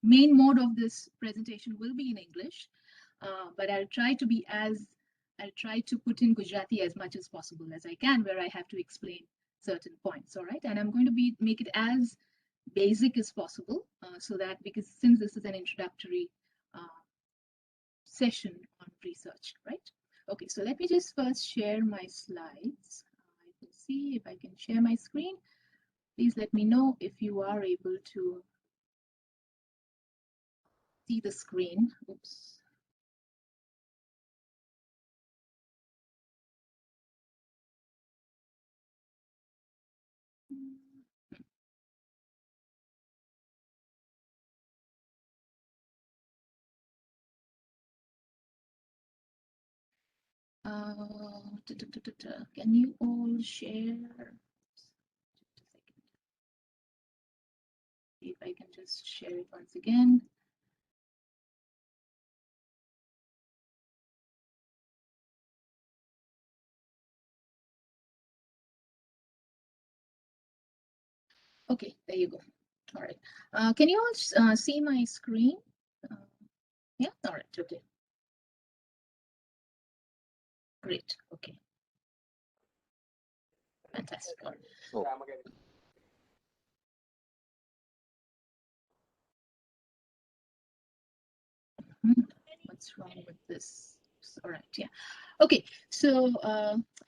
main mode of this presentation will be in English, but I'll try to put in Gujarati as much as possible as I can, where I have to explain certain points. All right, and I'm going to make it as basic as possible, so that, because since this is an introductory session on research, right? Okay, so let me just first share my slides. I will see if I can share my screen. Please let me know if you are able to see the screen. Oops. Can you all share? Just a second. See if I can just share it once again. Okay, there you go. All right. Can you all see my screen? Yeah, all right, okay. Great, okay. Fantastic. All right. Oh. What's wrong with this? All right, yeah. Okay, so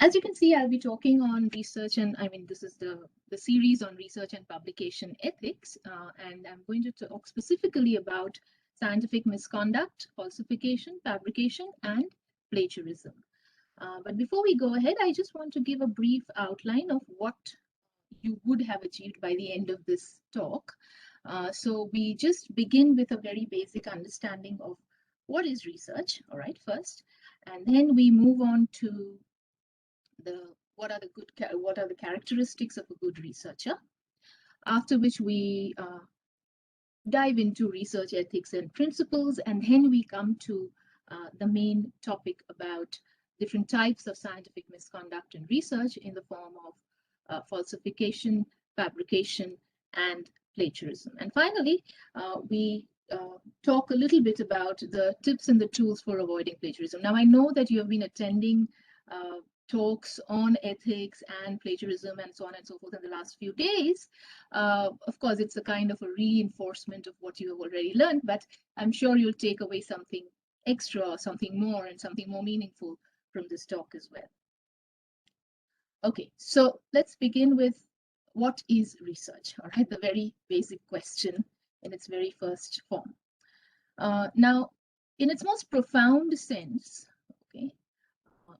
as you can see, I'll be talking on research, and I mean, this is the series on research and publication ethics, and I'm going to talk specifically about scientific misconduct, falsification, fabrication, and plagiarism. But before we go ahead, I just want to give a brief outline of what you would have achieved by the end of this talk. So we just begin with a very basic understanding of what is research, all right, first, and then we move on to what are the characteristics of a good researcher, after which we dive into research ethics and principles, and then we come to the main topic about different types of scientific misconduct in research in the form of falsification, fabrication, and plagiarism. And finally, we talk a little bit about the tips and the tools for avoiding plagiarism. Now, I know that you have been attending talks on ethics and plagiarism and so on and so forth in the last few days. Of course, it's a kind of a reinforcement of what you have already learned, but I'm sure you'll take away something extra or something more and something more meaningful from this talk as well. Okay, so let's begin with what is research, all right? The very basic question in its very first form. Now, in its most profound sense, okay,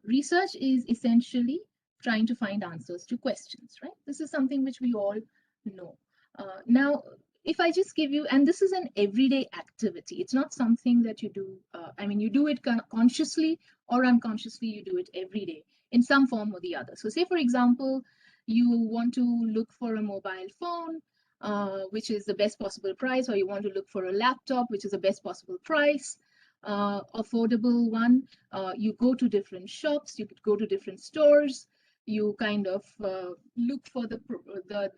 research is essentially trying to find answers to questions, right? This is something which we all know. Now, if I just give you, and this is an everyday activity, it's not something that you do, I mean, you do it consciously or unconsciously, you do it every day in some form or the other. So say, for example, you want to look for a mobile phone, which is the best possible price, or you want to look for a laptop, which is the best possible price, affordable one. You go to different shops, you could go to different stores, you kind of look for the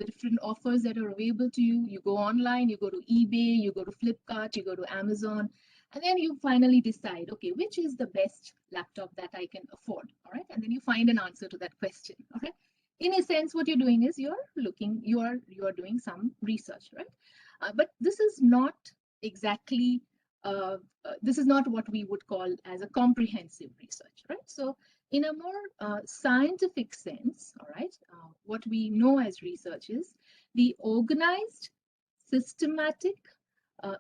different offers that are available to you. You go online, you go to eBay, you go to Flipkart, you go to Amazon, and then you finally decide, okay, which is the best laptop that I can afford, all right? And then you find an answer to that question, all right? In a sense, what you're doing is you are doing some research, right? But this is not exactly this is not what we would call as a comprehensive research, right? So in a more scientific sense, all right, what we know as research is the organized, systematic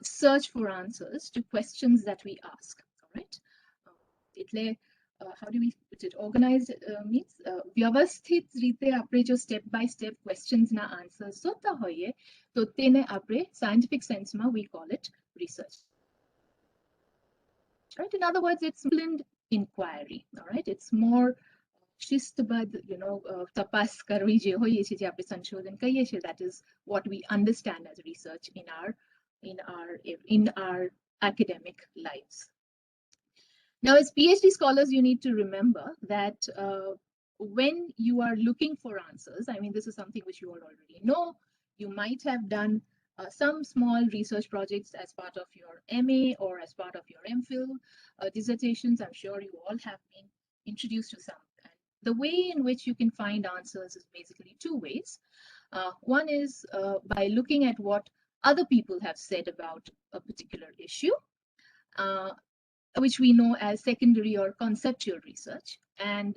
search for answers to questions that we ask, all right? How do we put it? Organized means વ્યવસ્થિત રીતે આપણે જો step by step questions ના answers શોધતા હોઈએ તો તેને આપણે scientific sense માં we call it research. Right? In other words, it's disciplined inquiry. All right, it's more શિસ્તબદ્ધ, tapas કરવી જે હોઈએ છે, જે આપણે સંશોધન કહીએ છીએ, that is what we understand as research in our academic lives. Now, as PhD scholars, you need to remember that when you are looking for answers, I mean, this is something which you all already know. You might have done some small research projects as part of your MA or as part of your MPhil dissertations. I'm sure you all have been introduced to some. And the way in which you can find answers is basically two ways. One is by looking at what other people have said about a particular issue, which we know as secondary or conceptual research. And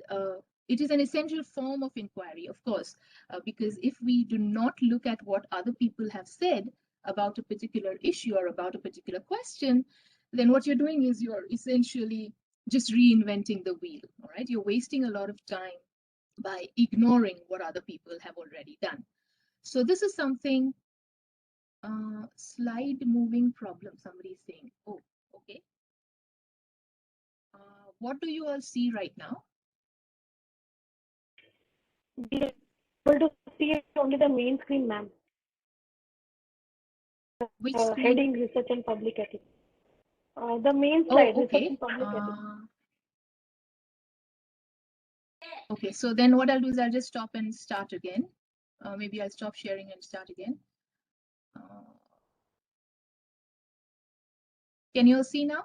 it is an essential form of inquiry, of course, because if we do not look at what other people have said about a particular issue or about a particular question, then what you're doing is you're essentially just reinventing the wheel, all right? You're wasting a lot of time by ignoring what other people have already done. So this is something, slide moving problem, somebody is saying. Oh, okay. What do you all see right now? We are able to see only the main screen, ma'am. Which screen? Heading research and public ethics. The main Oh, slide, okay. research and public ethics. Okay, so then what I'll do is I'll just stop and start again. Maybe I'll stop sharing and start again. Can you all see now?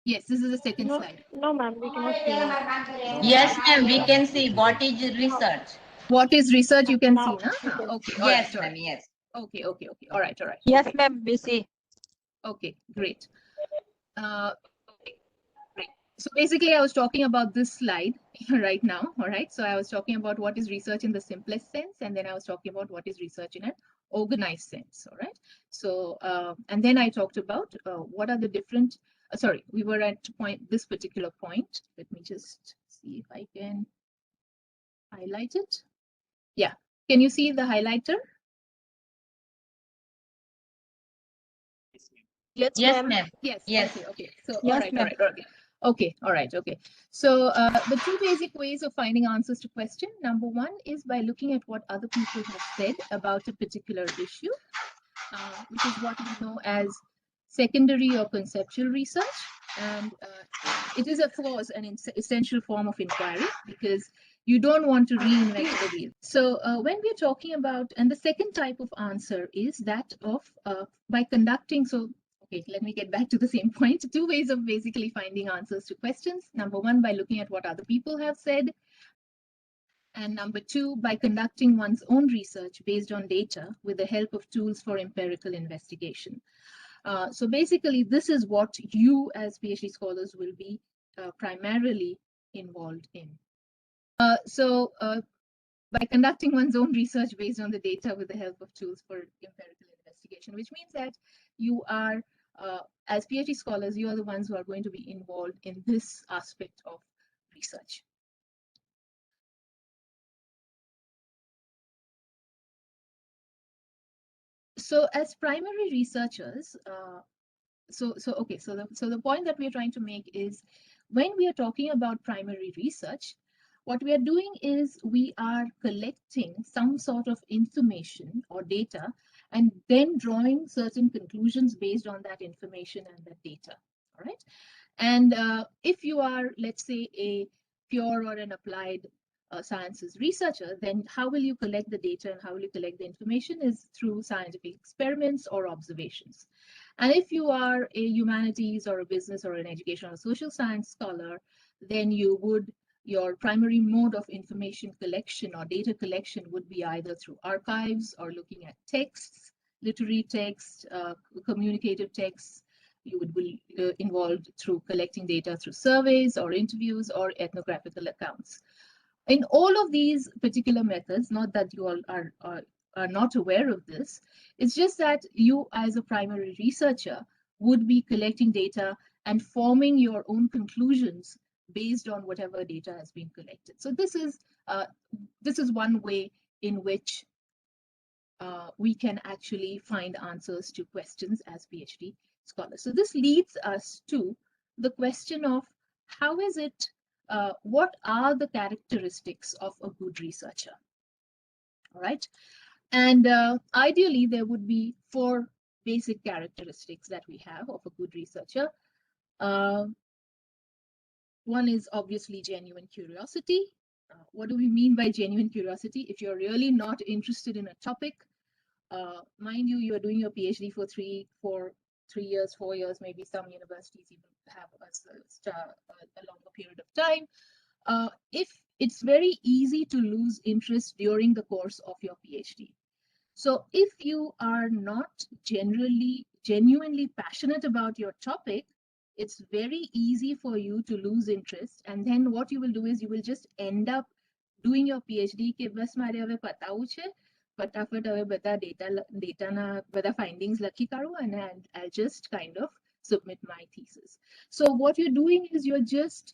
Yes, this is the second slide. No, ma'am, we cannot see now. Yes, ma'am, we can see what is research. What is research? You can Now, see, huh? Okay. Yes, All ma'am, right. yes. Okay. All right. Yes, ma'am, we see. Okay, great. So basically, I was talking about this slide right now, all right? So I was talking about what is research in the simplest sense, and then I was talking about what is research in an organized sense, all right? So, and then I talked about what are the different, sorry, we were at this particular point. Let me just see if I can highlight it. Yeah, can you see the highlighter? Yes, Yes, ma'am. ma'am. Yes. Yes. Okay. So, Yes, all right. Okay. All right. Okay. So the two basic ways of finding answers to question. Number one is by looking at what other people have said about a particular issue, which is what we know as secondary or conceptual research. And it is, of course, an essential form of inquiry because you don't want to reinvent the wheel. So when we're talking about, and the second type of answer is that of by conducting, so okay, let me get back to the same point. Two ways of basically finding answers to questions. Number one, by looking at what other people have said. And number two, by conducting one's own research based on data with the help of tools for empirical investigation. So basically, this is what you as PhD scholars will be primarily involved in. By conducting one's own research based on the data with the help of tools for empirical investigation, which means that you are, as PhD scholars, you are the ones who are going to be involved in this aspect of research. So as primary researchers, so the point that we're trying to make is when we are talking about primary research, what we are doing is we are collecting some sort of information or data and then drawing certain conclusions based on that information and that data, all right? And if you are, let's say, a pure or an applied sciences researcher, then how will you collect the data and how will you collect the information is through scientific experiments or observations. And if you are a humanities or a business or an education or social science scholar, then your primary mode of information collection or data collection would be either through archives or looking at texts, literary texts, communicative texts. You would be involved through collecting data through surveys or interviews or ethnographical accounts. In all of these particular methods, not that you all are not aware of this, it's just that you as a primary researcher would be collecting data and forming your own conclusions based on whatever data has been collected. So this is one way in which we can actually find answers to questions as PhD scholars. So this leads us to the question of how is it, what are the characteristics of a good researcher? All right. And ideally, there would be 4 basic characteristics that we have of a good researcher. One is obviously genuine curiosity, What do we mean by genuine curiosity? If you're really not interested in a topic, mind you, you're doing your PhD for 3 years, 4 years, maybe some universities even have a longer period of time. If it's very easy to lose interest during the course of your PhD. So if you are not genuinely passionate about your topic, it's very easy for you to lose interest. And then what you will do is you will just end up doing your PhD કે બસ મારે હવે પતાવું છે, ફટાફટ હવે બધા ડેટાના બધા findings લખી કાઢું and I'll just kind of submit my thesis. So what you're doing is you're just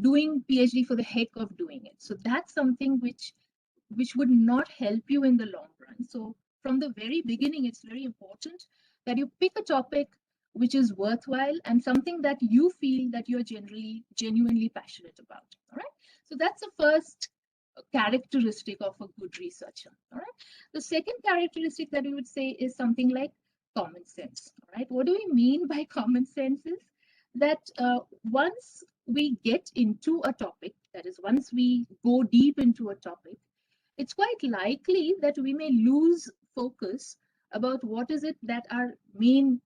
doing PhD for the heck of doing it. So that's something which would not help you in the long run. So from the very beginning, it's very important that you pick a topic which is worthwhile and something that you feel that you're genuinely passionate about. All right. So that's the first characteristic of a good researcher. All right. The second characteristic that we would say is something like common sense. All right. What do we mean by common sense is that once we get into a topic, that is, once we go deep into a topic, it's quite likely that we may lose focus about what is it that our main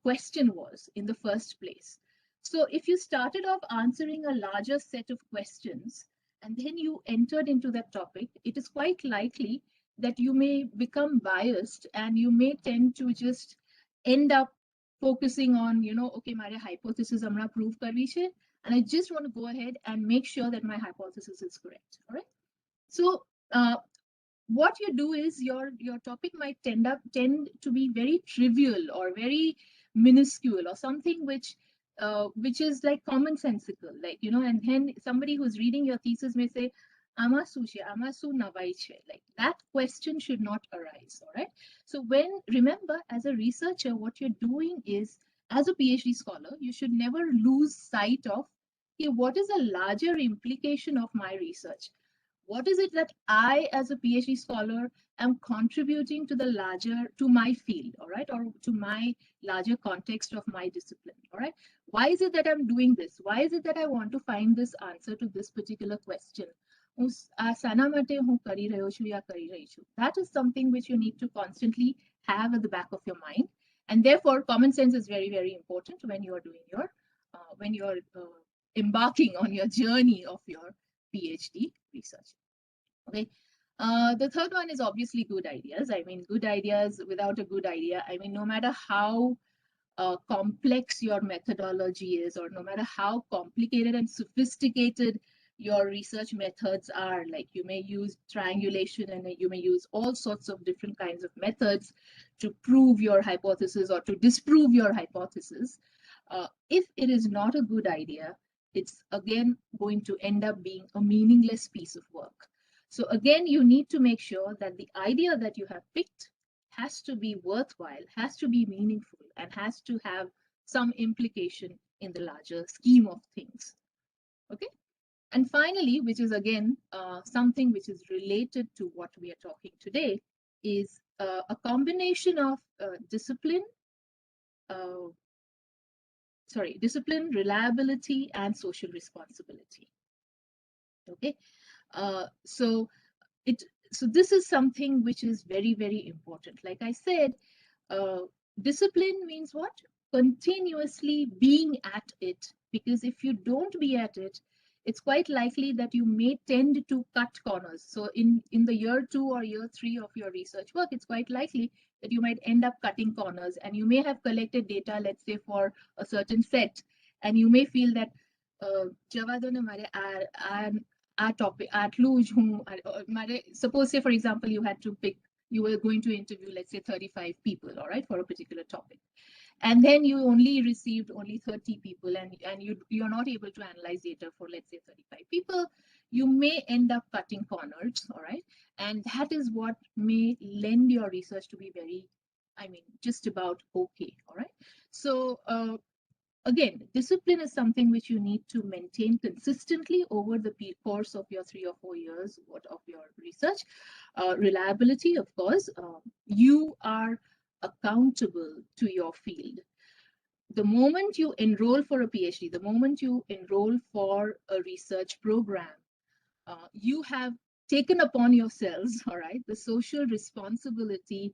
question was in the first place. So if you started off answering a larger set of questions and then you entered into that topic, it is quite likely that you may become biased and you may tend to just end up focusing on, okay, my hypothesis amna prove karvi che, and I just want to go ahead and make sure that my hypothesis is correct. All right. So what you do is your topic might tend to be very trivial or very minuscule or something which is like commonsensical, like, and then somebody who's reading your thesis may say, "Ama su che, ama su navai che." Like that question should not arise. All right. So remember, as a researcher, what you're doing is, as a PhD scholar, you should never lose sight of, okay, what is a larger implication of my research? What is it that I, as a PhD scholar, am contributing to my field, all right, or to my larger context of my discipline, all right? Why is it that I'm doing this? Why is it that I want to find this answer to this particular question? That is something which you need to constantly have at the back of your mind. And therefore, common sense is very, very important when you are doing embarking on your journey of your PhD research. Okay. The third one is obviously good ideas. I mean, good ideas without a good idea. I mean, no matter how complex your methodology is, or no matter how complicated and sophisticated your research methods are, like you may use triangulation and you may use all sorts of different kinds of methods to prove your hypothesis or to disprove your hypothesis. If it is not a good idea, it's again going to end up being a meaningless piece of work. So again, you need to make sure that the idea that you have picked has to be worthwhile, has to be meaningful, and has to have some implication in the larger scheme of things. Okay. And finally, which is again something which is related to what we are talking today, is a combination of discipline, reliability, and social responsibility. Okay. So this is something which is very, very important. Like I said, discipline means what? Continuously being at it, because if you don't be at it, it's quite likely that you may tend to cut corners. So in the year 2 or year 3 of your research work, it's quite likely that you might end up cutting corners, and you may have collected data, let's say, for a certain set, and you may feel that our topic at Luge, suppose, say, for example, you were going to interview, let's say, 35 people, all right, for a particular topic. And then you received only 30 people, and you're not able to analyze data for, let's say, 35 people. You may end up cutting corners, all right? And that is what may lend your research to be very, just about okay, all right? So again, discipline is something which you need to maintain consistently over the course of your 3 or 4 years of your research. Reliability, of course, you are accountable to your field. The moment you enroll for a PhD, the moment you enroll for a research program, you have taken upon yourselves, all right, the social responsibility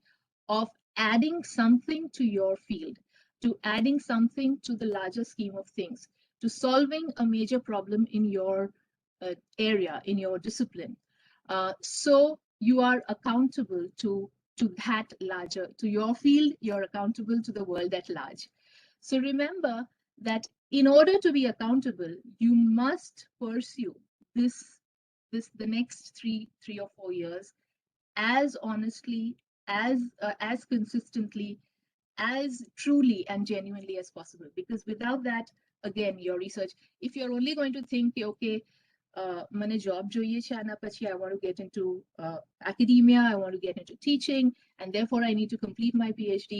of adding something to your field, to adding something to the larger scheme of things, to solving a major problem in your area, in your discipline. So you are accountable to that larger, to your field, you're accountable to the world at large. So remember that in order to be accountable, you must pursue this the next 3 or 4 years as honestly, as consistently, as truly and genuinely as possible. Because without that, again, your research, if you're only going to think, okay, મને job જોઈએ છે આના પછી I want to get into academia, I want to get into teaching, and therefore I need to complete my PhD.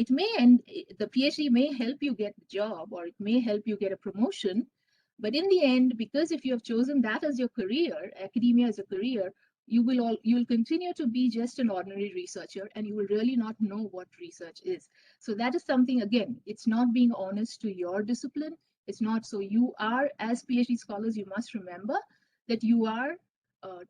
It may, and the PhD may help you get the job, or it may help you get a promotion. But in the end, because if you have chosen that as your career, academia as a career, you will continue to be just an ordinary researcher, and you will really not know what research is. So that is something, again, it's not being honest to your discipline. It's not. So you are, as PhD scholars, you must remember that you are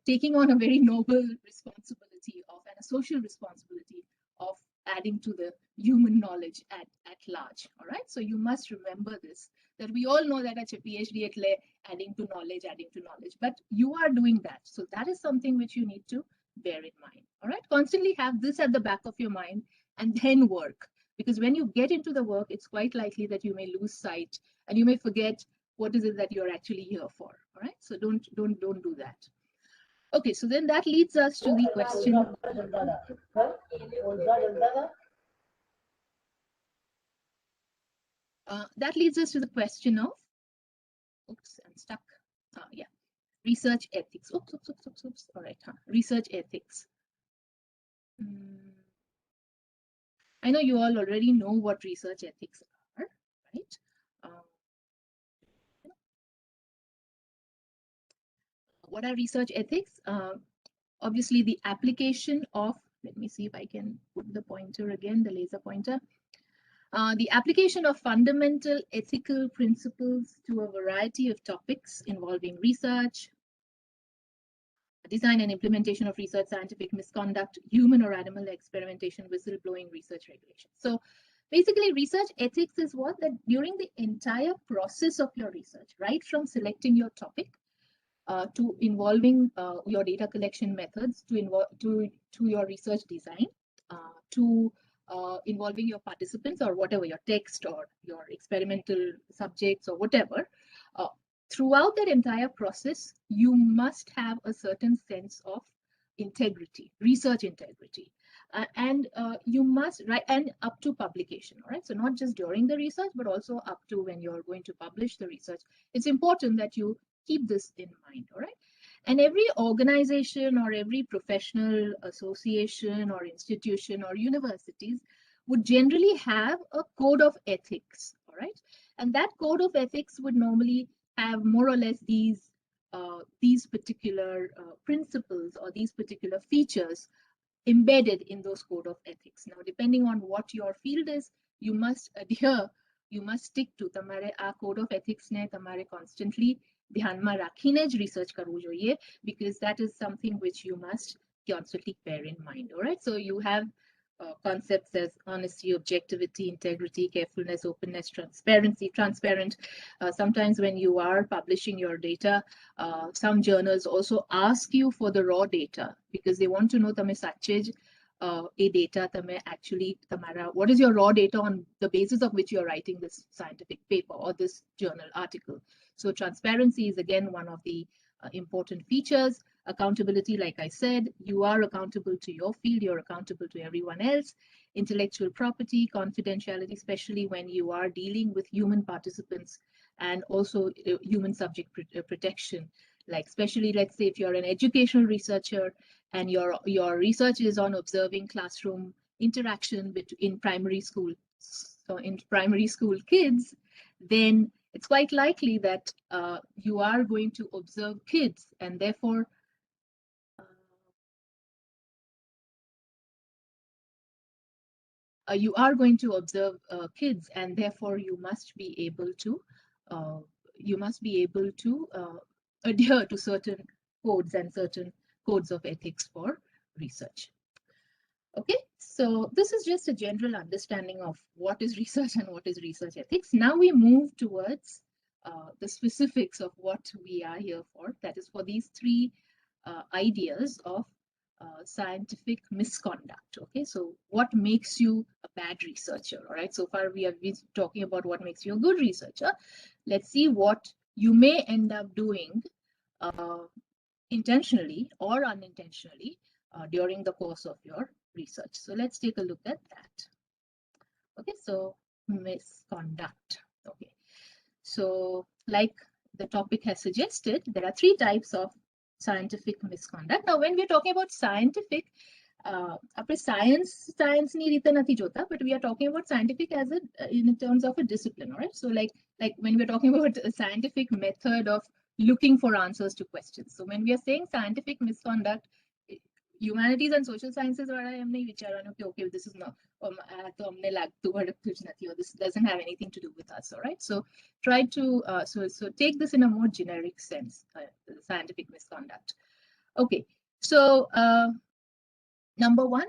taking on a very noble responsibility of, and a social responsibility of adding to the human knowledge at large. All right. So you must remember this, that we all know that at a PhD એટલે adding to knowledge, but you are doing that. So that is something which you need to bear in mind. All right. Constantly have this at the back of your mind and then work. Because when you get into the work, it's quite likely that you may lose sight and you may forget what is it that you're actually here for. All right. So don't do that. Okay. So then that leads us to the question. That leads us to the question of, oops, I'm stuck. Yeah. Research ethics. Oops. All right. Research ethics. I know you all already know what research ethics are, right? What are research ethics? Obviously, the application of, let me see if I can put the pointer again, the laser pointer. The application of fundamental ethical principles to a variety of topics involving research, design and implementation of research, scientific misconduct, human or animal experimentation, whistleblowing, research regulation. So basically, research ethics is what? That during the entire process of your research, right from selecting your topic to involving your data collection methods, to your research design, to involving your participants or whatever, your text or your experimental subjects or whatever, throughout that entire process, you must have a certain sense of integrity, research integrity. And you must, right, and up to publication, all right? So not just during the research, but also up to when you're going to publish the research. It's important that you keep this in mind, all right? And every organization or every professional association or institution or universities would generally have a code of ethics, all right? And that code of ethics would normally have more or less these particular principles or these particular features embedded in those code of ethics. Now, depending on what your field is, you must adhere, you must stick to તમારે આ code of ethics ને તમારે constantly ધ્યાનમાં રાખીને જ research કરવું જોઈએ, because that is something which you must constantly bear in mind. All right. So you have concepts as honesty, objectivity, integrity, carefulness, openness, transparent. Sometimes when you are publishing your data, some journals also ask you for the raw data because they want to know tame sache જ a data tame actually tamara, what is your raw data on the basis of which you're writing this scientific paper or this journal article. So transparency is again one of the important features. Accountability, like I said, you are accountable to your field, you're accountable to everyone else. Intellectual property, confidentiality, especially when you are dealing with human participants, and also human subject protection. Like especially, let's say if you're an educational researcher and your research is on observing classroom interaction in primary school, so in primary school kids, then it's quite likely that you are going to observe kids, and therefore you are going to observe kids, and therefore you must be able to adhere to certain codes and certain codes of ethics for research. Okay, so this is just a general understanding of what is research and what is research ethics. Now we move towards the specifics of what we are here for. That is for these three ideas of scientific misconduct. Okay, so what makes you a bad researcher? All right, so far we have been talking about what makes you a good researcher. Let's see what you may end up doing intentionally or unintentionally during the course of your research. So let's take a look at that. Okay, so misconduct. Okay, so like the topic has suggested, there are three types of scientific misconduct. Now, when we're talking about scientific, science ni rita nathi jota, but we are talking about scientific as a in terms of a discipline, all right? So like when we're talking about a scientific method of looking for answers to questions. So when we are saying scientific misconduct, humanities and social sciences वाला हम नहीं विचारना कि okay, this is not तो हमने लागतु भड़क कुछ नहीं, or this doesn't have anything to do with us, all right? So try to so take this in a more generic sense, scientific misconduct. Okay, so number one,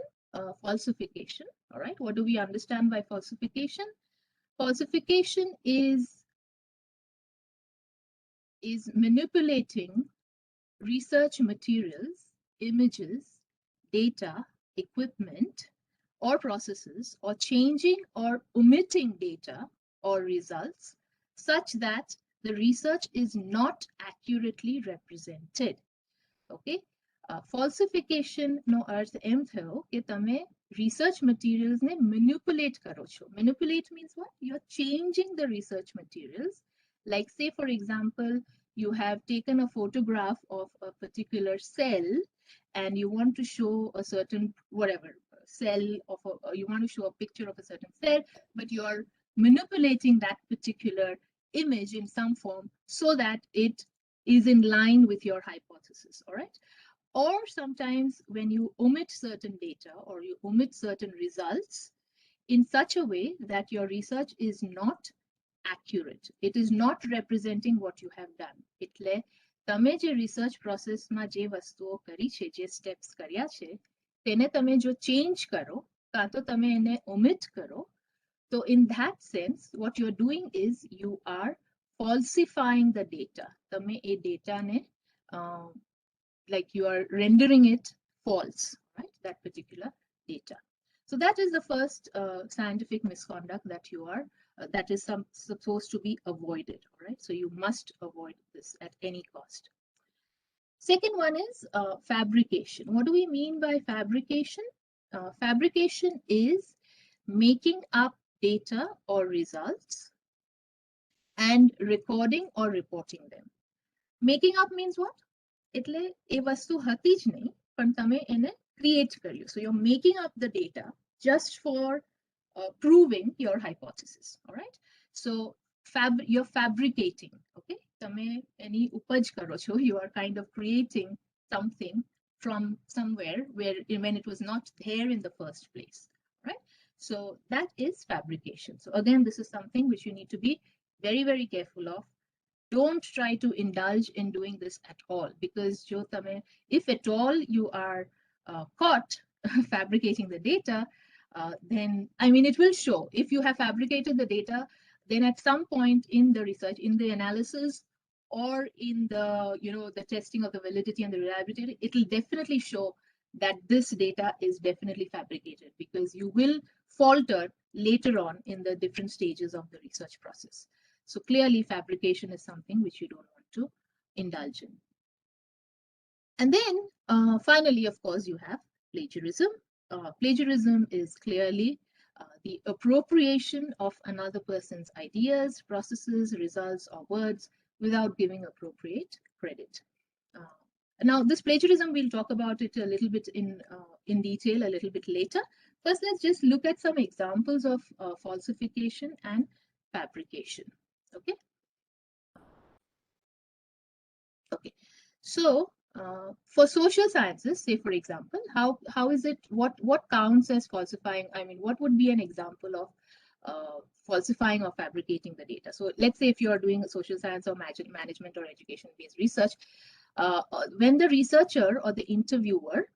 falsification. All right, what do we understand by falsification? Falsification is manipulating research materials, images, data, equipment, or processes, or changing or omitting data or results such that the research is not accurately represented. Okay, falsification no earth M थयो कि तमे research materials ने manipulate करो छो. Manipulate means what? You're changing the research materials. Like say for example, you have taken a photograph of a particular cell and you want to show a certain whatever cell of a, you want to show a picture of a certain cell, but you're manipulating that particular image in some form so that it is in line with your hypothesis, all right? Or sometimes when you omit certain data or you omit certain results in such a way that your research is not accurate. It is not representing what you have done. એટલે તમે જે research process માં જે વસ્તુઓ કરી છે, જે steps કર્યા છે, તેને તમે જો change કરો, કાં તો તમે એને omit કરો, so in that sense, what you're doing is you are falsifying the data. તમે એ data ને like you are rendering it false, right? That particular data. So that is the first scientific misconduct that you are that is supposed to be avoided, all right? So you must avoid this at any cost. Second one is fabrication. What do we mean by fabrication? Fabrication is making up data or results and recording or reporting them. Making up means what? એટલે એ વસ્તુ હતી જ નહીં, પણ તમે એને create કર્યું. So you're making up the data just for proving your hypothesis, all right? So you're fabricating, okay? તમે એની ઉપજ કરો છો. You are kind of creating something from somewhere where when it was not there in the first place, right? So that is fabrication. So again, this is something which you need to be very, very careful of. Don't try to indulge in doing this at all, because if at all you are caught fabricating the data, then I mean it will show. If you have fabricated the data, then at some point in the research, in the analysis, or in the the testing of the validity and the reliability, it will definitely show that this data is definitely fabricated, because you will falter later on in the different stages of the research process. So clearly fabrication is something which you don't want to indulge in. And then finally, of course, you have plagiarism. Plagiarism is clearly the appropriation of another person's ideas, processes, results, or words without giving appropriate credit. Now, this plagiarism, we'll talk about it a little bit in detail a little bit later. First, let's just look at some examples of falsification and fabrication. Okay. Okay. So for social sciences, say for example, how is it, what counts as falsifying? I mean, what would be an example of falsifying or fabricating the data. So let's say if you are doing a social science or management or education-based research, when the researcher or the interviewer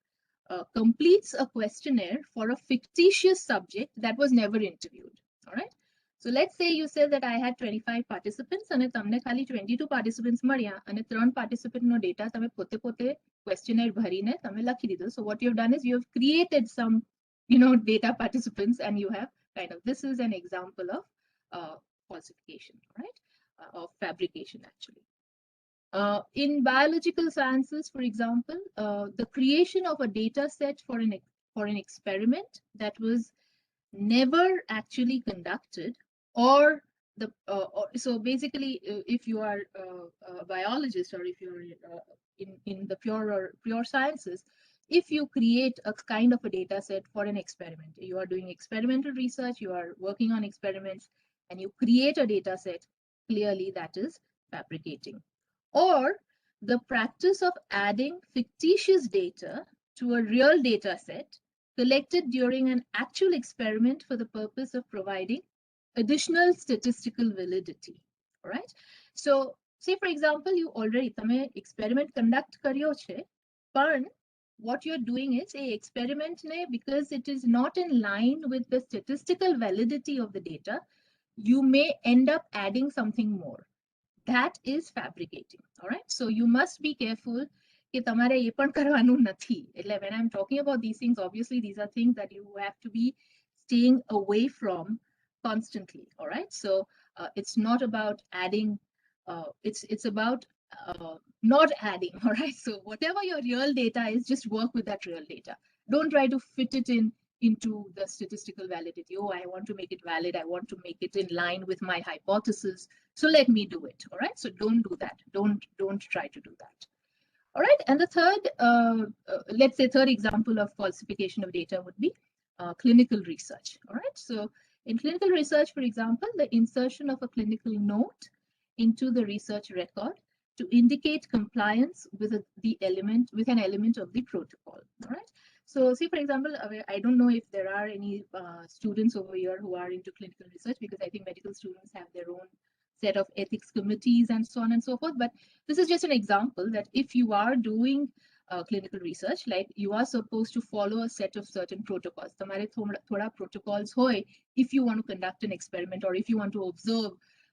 completes a questionnaire for a fictitious subject that was never interviewed. All right. So let's say you said that I had 25 participants and તમને ખાલી 22 participants મળ્યા અને 3 participant નો data તમે પોતે પોતે questionnaire ભરીને તમે લખી દીધો. So what you have done is you have created some, data participants, and you have kind of, this is an example of falsification, right? Of fabrication actually. In biological sciences, for example, the creation of a data set for an experiment that was never actually conducted, or so basically, if you are a biologist, or if you're in the pure sciences, if you create a kind of a data set for an experiment, you are doing experimental research, you are working on experiments, and you create a data set, clearly that is fabricating. Or the practice of adding fictitious data to a real data set collected during an actual experiment for the purpose of providing additional statistical validity. All right. So say, for example, you already tame experiment conduct karyo che, but what you're doing is a experiment ne, because it is not in line with the statistical validity of the data, you may end up adding something more. That is fabricating. All right. So you must be careful. When I'm talking about these things, obviously these are things that you have to be staying away from constantly. All right. So it's not about adding. It's about not adding. All right. So whatever your real data is, just work with that real data. Don't try to fit it into the statistical validity. Oh, I want to make it valid. I want to make it in line with my hypothesis. So let me do it. All right. So don't do that. Don't try to do that. All right. And the third, let's say third example of falsification of data would be clinical research. All right. So in clinical research, for example, the insertion of a clinical note into the research record to indicate compliance with an element of the protocol. All right. So say, for example, I don't know if there are any students over here who are into clinical research, because I think medical students have their own set of ethics committees and so on and so forth. But this is just an example that if you are doing clinical research, like you are supposed to follow a set of certain protocols. Tamare thoda protocols hoy if you want to conduct an experiment, or if you want to observe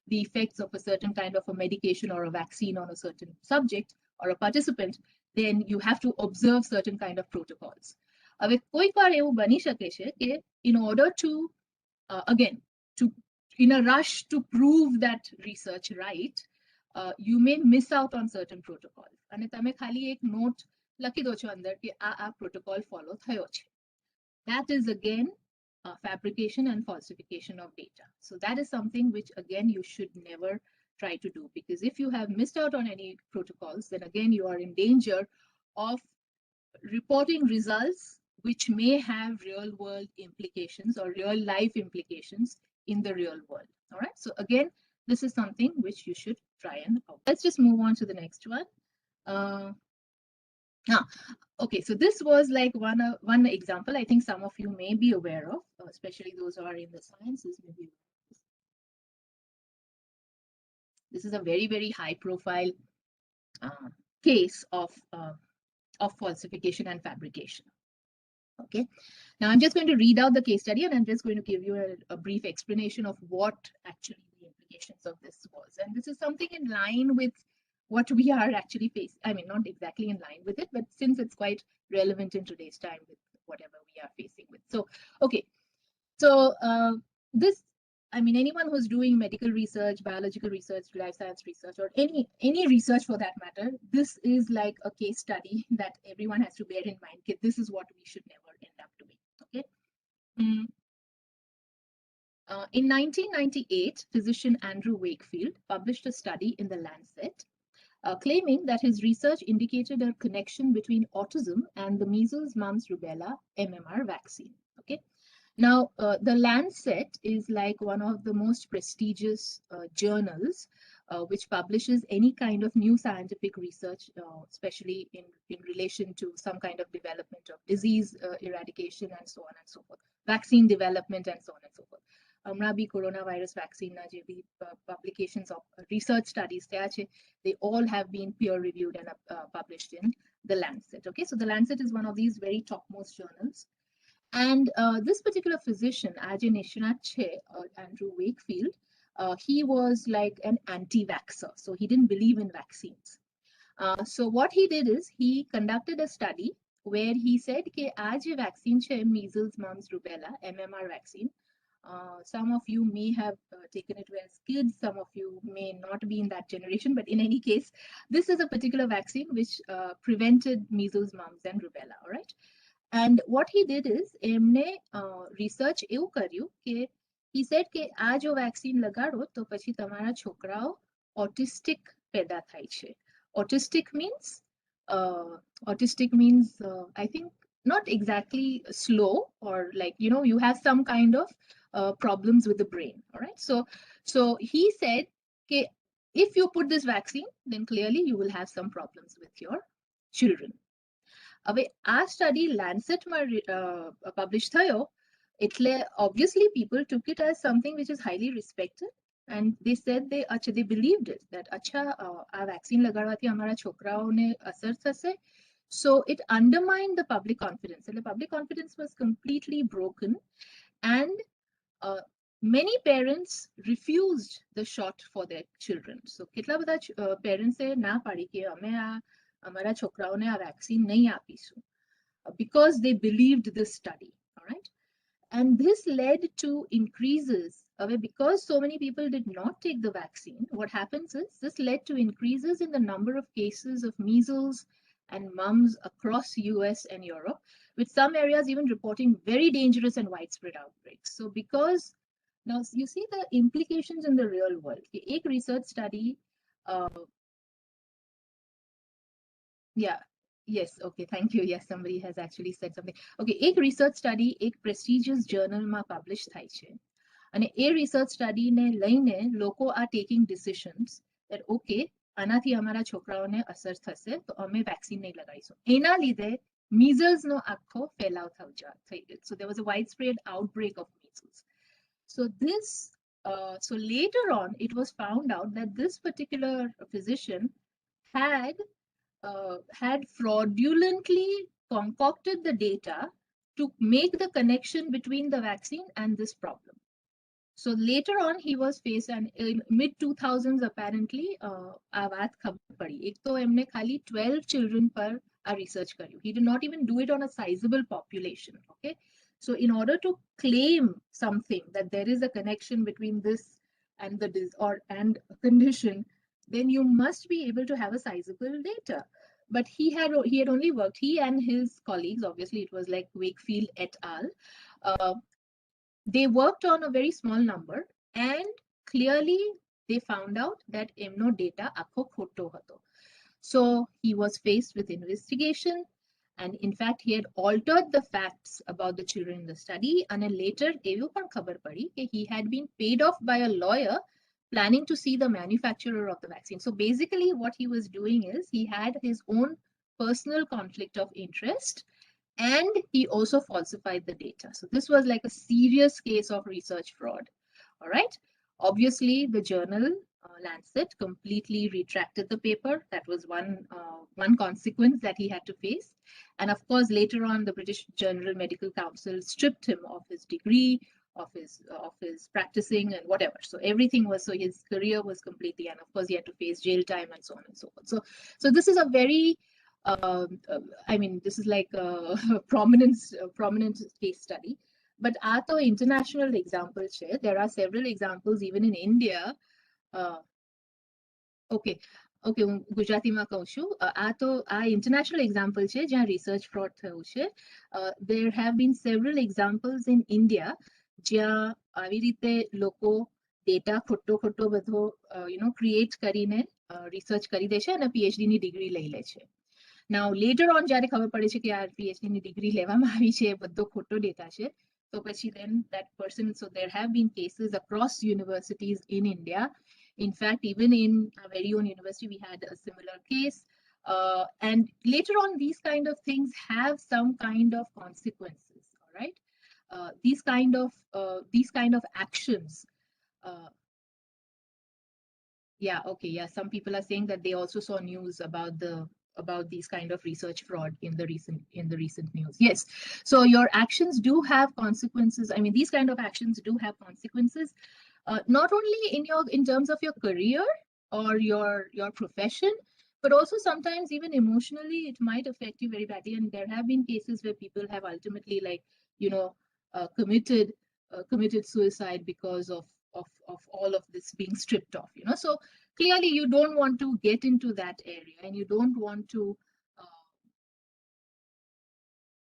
the effects of a certain kind of a medication or a vaccine on a certain subject or a participant, then you have to observe certain kind of protocols. હવે કોઈક વાર એવું બની શકે છે કે in order to again to in a rush to prove that research right, you may miss out on certain protocols. અને તમે ખાલી એક note લખી દો છો અંદર કે આ protocol follow થયો છે. That is again fabrication and falsification of data. So that is something which again you should never try to do, because if you have missed out on any protocols, then again you are in danger of reporting results which may have real world implications or real life implications in the real world. All right. So again, this is something which you should try and avoid. Let's just move on to the next one. Okay, so this was like one example I think some of you may be aware of, especially those who are in the sciences. Maybe this is a very, very high profile case of falsification and fabrication. Okay, now I'm just going to read out the case study, and I'm just going to give you a brief explanation of what actually the implications of this was. And this is something in line with what we are actually facing. I mean, not exactly in line with it, but since it's quite relevant in today's time with whatever we are facing with. So, okay. So this, I mean, anyone who's doing medical research, biological research, life science research, or any research for that matter, this is like a case study that everyone has to bear in mind. Okay, this is what we should never end up doing. Okay. In 1998, physician Andrew Wakefield published a study in the Lancet claiming that his research indicated a connection between autism and the measles, mumps, rubella MMR vaccine. Okay. Now, the Lancet is like one of the most prestigious journals which publishes any kind of new scientific research, especially in relation to some kind of development of disease eradication and so on and so forth, vaccine development and so on and so forth. હમણાં બી corona virus વેક્સિનના જે બી publications of research studies થયા છે, they all have been peer reviewed and published in the Lancet. Okay, so the Lancet is one of these very topmost journals. And this particular physician, Ajay Nishnath Che, Andrew Wakefield, he was like an anti-vaxxer. So he didn't believe in vaccines. So what he did is he conducted a study where he said कि आज ये vaccine है measles, mumps, rubella, MMR vaccine. Some of you may have taken it as kids, some of you may not be in that generation, but in any case, this is a particular vaccine which prevented measles, mumps, and rubella. All right. And what he did is એમને research એવું કર્યું કે he said કે આ જો vaccine લગાડો તો પછી તમારા છોકરાઓ autistic પેદા થાય છે. Autistic means I think not exactly slow, or like, you know, you have some kind of problems with the brain. All right. So he said okay, if you put this vaccine, then clearly you will have some problems with your children. હવે આ study Lancet માં published થયો, એટલે obviously people took it as something which is highly respected. And they said they believed it, that acha આ vaccine લગાડવાથી અમારા છોકરાઓને અસર થશે. So it undermined the public confidence, and the public confidence was completely broken. And many parents refused the shot for their children. So કેટલા બધા parents ના પાડી કે અમે અમારા છોકરાઓને આ vaccine નહીં આપીશું, because they believed this study. All right. And this led to increases. Because so many people did not take the vaccine, what happens is this led to increases in the number of cases of measles and mumps across US and Europe, with some areas even reporting very dangerous and widespread outbreaks. So because now you see the implications in the real world. Ek research study, yeah, yes, okay, thank you. Yes, somebody has actually said something. Okay, ek research study ek prestigious journal ma published થાય છે, અને એ research study ને લઈને લોકો are taking decisions that okay, આનાથી અમારા છોકરાઓને અસર થશે તો અમે વેક્સિન નહીં લગાવીશું. એના લીધે measles નો આખો ફેલાવ થઈ ગયો. So there was a widespread outbreak of measles. So this so later on it was found out that this particular physician had fraudulently concocted the data to make the connection between the vaccine and this problem. So later on he was faced, and in mid 2000s apparently આ વાત ખબર પડી. એક તો એમને ખાલી 12 children પર આ research કર્યું. He did not even do it on a sizable population. Okay. So in order to claim something that there is a connection between this and the and condition, then you must be able to have a sizable data. But he had only worked, he and his colleagues, obviously it was like Wakefield et al. They worked on a very small number, and clearly they found out that એમનો data આખો ખોટો હતો. So he was faced with investigation, and in fact he had altered the facts about the children in the study. And later એવું પણ ખબર પડી કે he had been paid off by a lawyer planning to see the manufacturer of the vaccine. So basically what he was doing is he had his own personal conflict of interest, and he also falsified the data. So this was like a serious case of research fraud. All right. Obviously, the journal Lancet completely retracted the paper. That was one consequence that he had to face. And of course, later on, the British General Medical Council stripped him of his degree, of his practicing and whatever. So everything was, so his career was completely, and of course, he had to face jail time and so on and so forth. So this is a very I mean, this is like a prominent case study. But આ તો international example છે. There are several examples even in India. Okay, હું ગુજરાતીમાં કહું છું. આ international example છે જ્યાં research fraud થયું છે. There have been several examples in India જ્યાં આવી રીતે લોકો ડેટા ખોટો બધો create કરીને research કરી દે છે અને PhD ની degree લઈ લે છે. Now later on જ્યારે ખબર પડે છે કે આ PhD ની degree લેવામાં આવી છે, બધો ખોટો ડેટા છે, તો પછી then that person, so there have been cases across universities in India. In fact, even in our very own university, we had a similar case. And later on, these kind of things have some kind of consequences. All right. these kind of actions. Yeah, okay, yeah. Some people are saying that they also saw news about these kind of research fraud in the recent news. Yes, so your actions do have consequences. I mean, these kind of actions do have consequences, not only in terms of your career or your profession, but also sometimes even emotionally it might affect you very badly. And there have been cases where people have ultimately, like, you know, committed suicide because of all of this being stripped off, you know. So clearly you don't want to get into that area, and you don't want to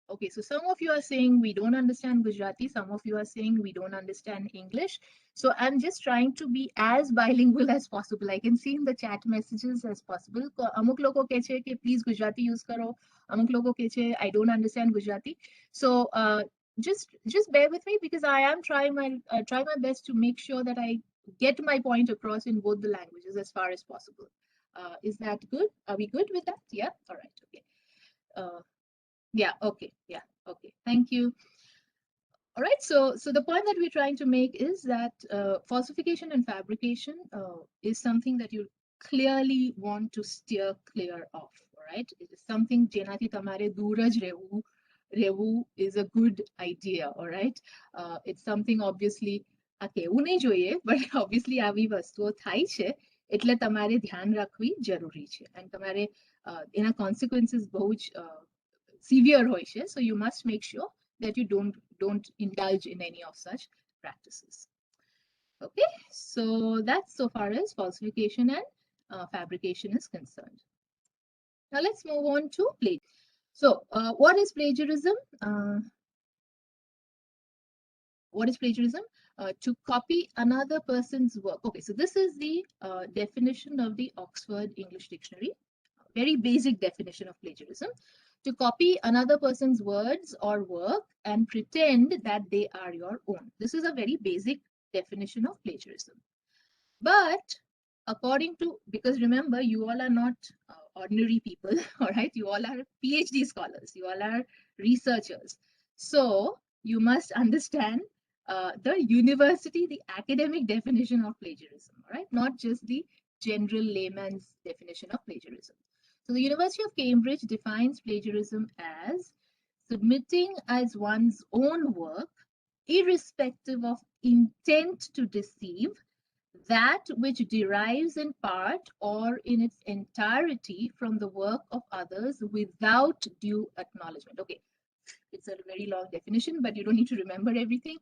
okay, so some of you are saying we don't understand Gujarati, some of you are saying we don't understand English. So I'm just trying to be as bilingual as possible. I can see in the chat messages as possible. Amuk logo ke che ki please Gujarati use karo. Amuk logo ke che I don't understand Gujarati. So just bear with me, because I am trying my best to make sure that I get my point across in both the languages as far as possible. Is that good? Are we good with that? Yeah. All right. Okay. Yeah, okay, yeah, okay, thank you. All right, so the point that we're trying to make is that falsification and fabrication is something that you clearly want to steer clear of. All right, it is something jenati tamare duraj revu is a good idea. All right, it's something obviously આ કહેવું નહીં જોઈએ, but obviously આવી વસ્તુઓ થાય છે, એટલે તમારે ધ્યાન રાખવી જરૂરી છે, and તમારે એના consequences બહુ જ severe હોય છે. So you must make sure that you don't indulge in any of such practices. Okay, so that's so far as falsification and fabrication is concerned. Now let's move on to plagiarism. So what is plagiarism? What is plagiarism? To copy another person's work. Okay, so this is the definition of the Oxford English Dictionary. Very basic definition of plagiarism: to copy another person's words or work and pretend that they are your own. This is a very basic definition of plagiarism. But according to, because remember, you all are not ordinary people, all right? You all are PhD scholars, you all are researchers. So you must understand the university, the academic definition of plagiarism, all right? Not just the general layman's definition of plagiarism. So the University of Cambridge defines plagiarism as submitting as one's own work, irrespective of intent to deceive, that which derives in part or in its entirety from the work of others without due acknowledgement. Okay, it's a very long definition, but you don't need to remember everything.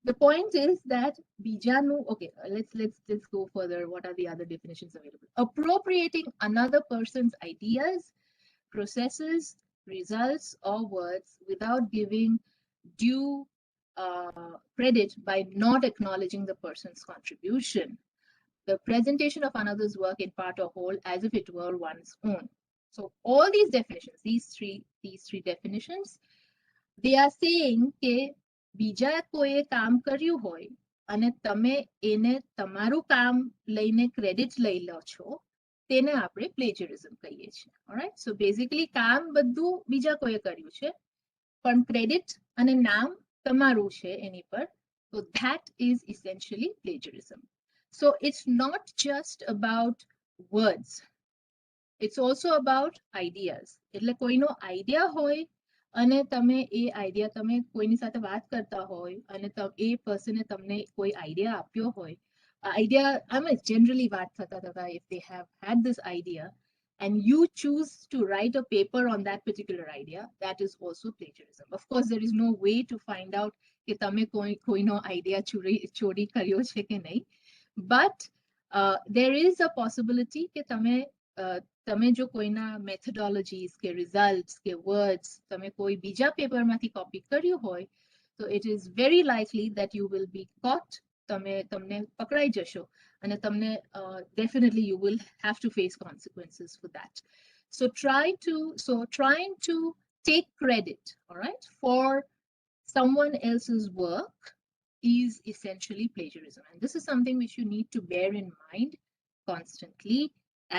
The point is that bijanu, okay, let's go further. What are the other definitions available? Appropriating another person's ideas, processes, results, or words without giving due credit by not acknowledging the person's contribution. The presentation of another's work in part or whole as if it were one's own. So all these definitions, these three definitions, they are saying કે બીજા કોઈએ કામ કર્યું હોય અને તમે એને તમારું કામ લઈને ક્રેડિટ લઈ લો છો, તેને આપણે પ્લેજરિઝમ કહીએ છીએ. ઓલરાઈટ, સો બેઝિકલી કામ બધું બીજા કોઈએ કર્યું છે, પણ ક્રેડિટ અને નામ તમારું છે એની પર. So that is essentially plagiarism. So it's not just about words, it's also about ideas. એટલે કોઈનો આઈડિયા હોય અને તમે એ આઈડિયા તમે કોઈની સાથે વાત કરતા હોય અને એ પર્સને તમને કોઈ આઈડિયા આપ્યો હોય, આઈડિયા આમ generally વાત થતા થતા, if they have had this idea and you choose to write a paper on that particular idea, that is also plagiarism. Of course, there is no way to find out કે તમે કોઈનો idea ચોરી કર્યો છે કે નહીં, but there is a possibility કે તમે જો કોઈના મેથોડોલોજીસ કે રિઝલ્ટ્સ કે વર્ડ્સ તમે કોઈ બીજા પેપરમાંથી કોપી કર્યું હોય, તો it is very likely that you will be caught. તમને પકડાઈ જશો અને તમને definitely you will have to face consequences for that. So trying to take credit, all right, for someone else's work is essentially plagiarism, and this is something which you need to bear in mind constantly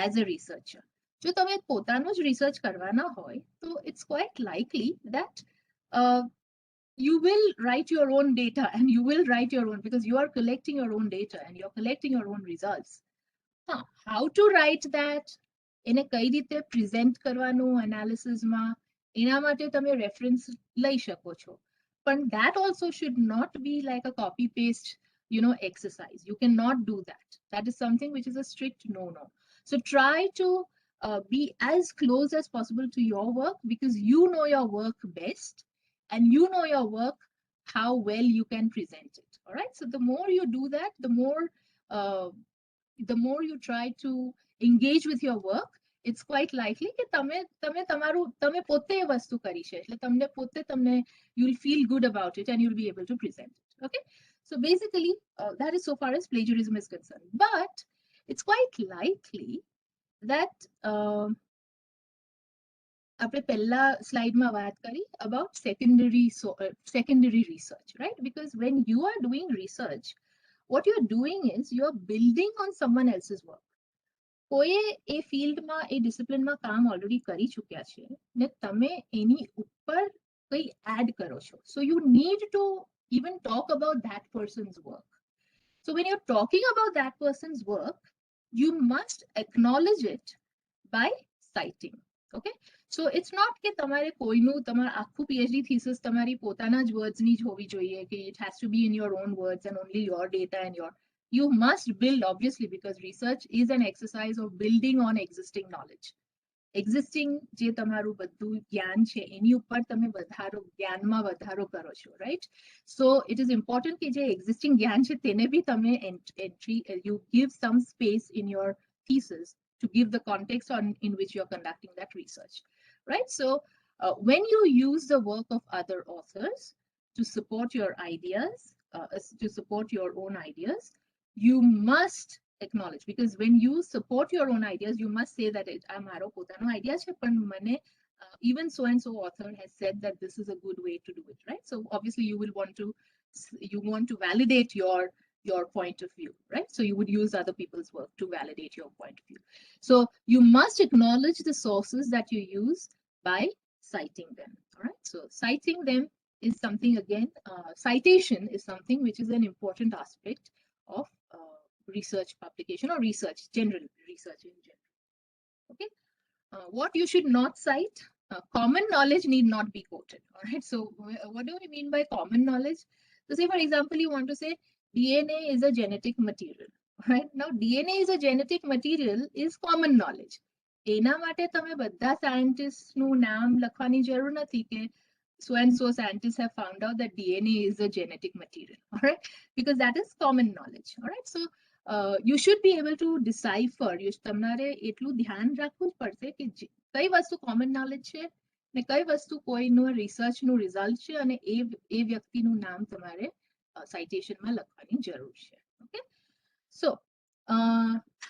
as a researcher. જો તમે પોતાનું જ research કરવાના હોય તો it's quite likely that you will write your own data and you will write your own, because you are collecting your own data and you're collecting your own results. How to write that, એને કઈ રીતે present કરવાનું analysis માં, એના માટે તમે reference લઈ શકો છો. But that also should not be like a copy paste, exercise. You cannot do that. That is something which is a strict no. So try to be as close as possible to your work, because you know your work best and you know your work, how well you can present it. All right. So the more you do that, the more you try to engage with your work, it's quite likely કે તમે પોતે એ વસ્તુ કરી છે, એટલે તમને you'll feel good about it and you'll be able to present it. Okay. So basically, that is so far as plagiarism is concerned. But it's quite likely that આપણે પહેલા સ્લાઇડમાં વાત કરી about secondary research, right? Because when you are doing research, what you're doing is you're building on someone else's work. કોઈએ એ ફિલ્ડમાં એ ડિસિપ્લિનમાં કામ already કરી ચૂક્યા છે ને તમે એની ઉપર કંઈ એડ કરો છો. So you need to even talk about that person's work. So when you're talking about that person's work, you must acknowledge it by citing. Okay. So it's not કે તમારે કોઈનું તમારું આખું PhD thesis તમારી પોતાના જ વર્ડ્સની જ હોવી જોઈએ, કે it has to be in your own words and only your data and you must build, obviously, because research is an exercise of building on existing knowledge. Existing જે તમારું બધું જ્ઞાન છે એની ઉપર તમે જ્ઞાનમાં વધારો કરો છો, right? So it is important કે જે existing જ્ઞાન છે તેને બી તમે you give some space in your thesis to give the context in which you're conducting that research, right? So when you use the work of other authors to support your ideas, to support your own ideas, you must acknowledge, because when you support your own ideas, you must say that આ મારો પોતાનો idea છે, પણ મને even so and so author has said that this is a good way to do it, right? So obviously you want to validate your point of view, right? So you would use other people's work to validate your point of view. So you must acknowledge the sources that you use by citing them. All right. So citing them is something, again, citation is something which is an important aspect of research publication or research, general research in general. Okay. What you should not cite, common knowledge need not be quoted. All right. So what do we mean by common knowledge? So say, for example, you want to say DNA is a genetic material. Right. Now, DNA is a genetic material is common knowledge. એના માટે તમે બધા સાયન્ટિસ્ટનું નામ લખવાની જરૂર નથી કે so and so scientists have found out that DNA is a genetic material. All right. Because that is common knowledge. All right. So you should be able to decipher. તમારે એટલું ध्यान રાખવું જ પડશે કે કઈ વસ્તુ common knowledge છે ને કઈ વસ્તુ કોઈનો રિસર્ચનું રિઝલ્ટ છે અને એ વ્યક્તિનું નામ તમારે citationમાં લખવાની જરૂર છે. Okay. So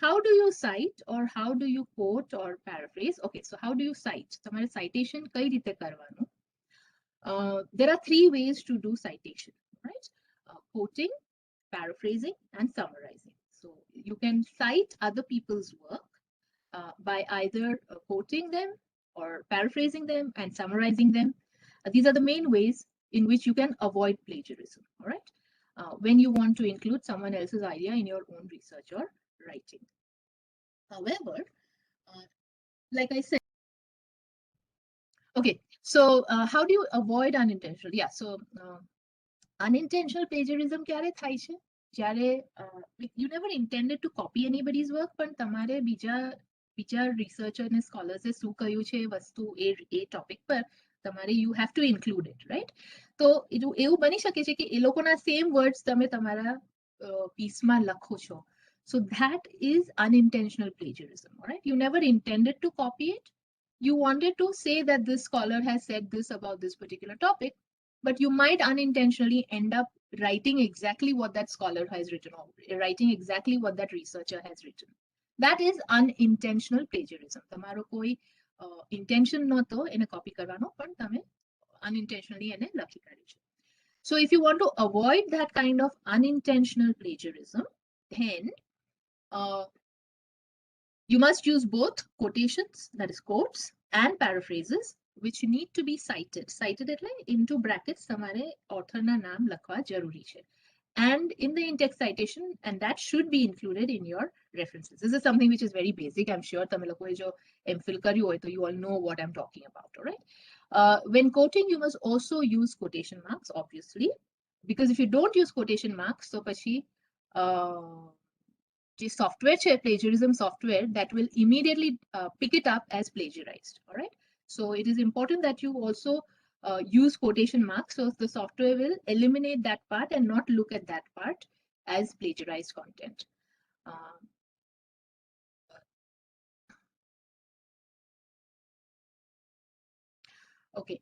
how do you cite or how do you quote or paraphrase? Okay. So how do you cite? તમારે citation કઈ રીતે કરવાનું? There are three ways to do citation, right? Quoting, paraphrasing, and summarizing. So you can cite other people's work by either quoting them or paraphrasing them and summarizing them. These are the main ways in which you can avoid plagiarism. All right. When you want to include someone else's idea in your own research or writing. However, like I said, okay, so how do you avoid unintentional? Yeah, so unintentional plagiarism ક્યારે થાય છે? જ્યારે you never intended to copy anybody's work, પણ તમારે બીજા researcher અને scholars શું કહ્યું છે વસ્તુ એ topic પર તમારે you have to include it, right? તો એવું બની શકે છે કે એ લોકોના same words તમે તમારા pieceમાં લખો છો. So that is unintentional plagiarism, all right? You never intended to copy it. You wanted to say that this scholar has said this about this particular topic, but you might unintentionally end up writing exactly what that scholar has written or writing exactly what that researcher has written. That is unintentional plagiarism. તમારો કોઈ intention નહોતો એને copy કરવાનો, પણ તમે unintentionally એને લખી કાઢ્યું છે. So if you want to avoid that kind of unintentional plagiarism, then you must use both quotations, that is quotes, and paraphrases which need to be cited. Cited એટલે into brackets તમારે author ના નામ લખવા જરૂરી છે. And in the in-text citation, and that should be included in your references. This is something which is very basic. I'm sure તમે લોકોએ જો MPhil કર્યું હોય તો you all know what I'm talking about, all right? When quoting, you must also use quotation marks, obviously, because if you don't use quotation marks, so પછી the software, plagiarism software, that will immediately pick it up as plagiarized, all right? So it is important that you also use quotation marks, so the software will eliminate that part and not look at that part as plagiarized content. Okay.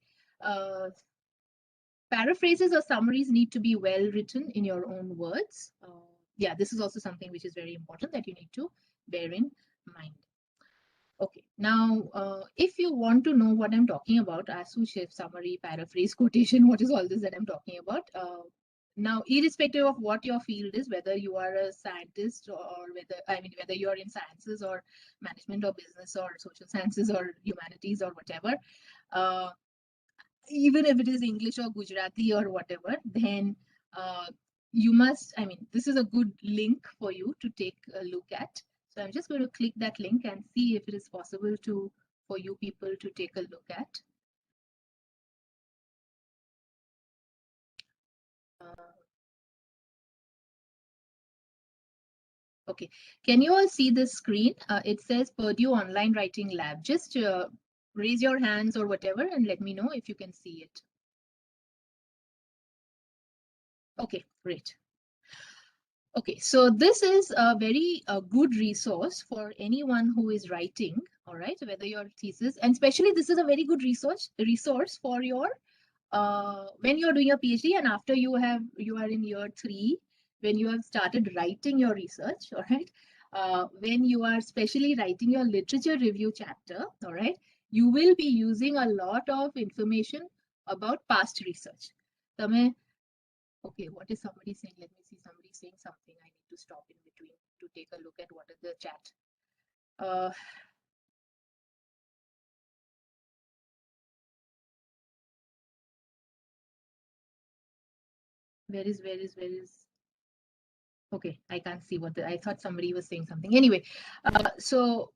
Paraphrases or summaries need to be well written in your own words. Yeah, this is also something which is very important that you need to bear in mind. Okay, now if you want to know what I'm talking about, shift, summary, paraphrase, quotation, what is all this that I'm talking about? Now, irrespective of what your field is, whether you are a scientist or whether you're in sciences or management or business or social sciences or humanities or whatever, even if it is English or Gujarati or whatever, then you must, this is a good link for you to take a look at. So I'm just going to click that link and see if it is possible for you people to take a look at. Okay, can you all see this screen? It says Purdue Online Writing Lab. Just raise your hands or whatever and let me know if you can see it. Okay, great. Okay, so this is a very good resource for anyone who is writing, all right, whether your thesis, and especially this is a very good resource for your, when you're doing a PhD and after you are in year 3, when you have started writing your research, all right, when you are especially writing your literature review chapter, all right, you will be using a lot of information about past research. Okay, what is somebody saying? Let me see. Somebody saying something. I need to stop in between to take a look at what is the chat. Where is? Okay, I can't see I thought somebody was saying something. Anyway, so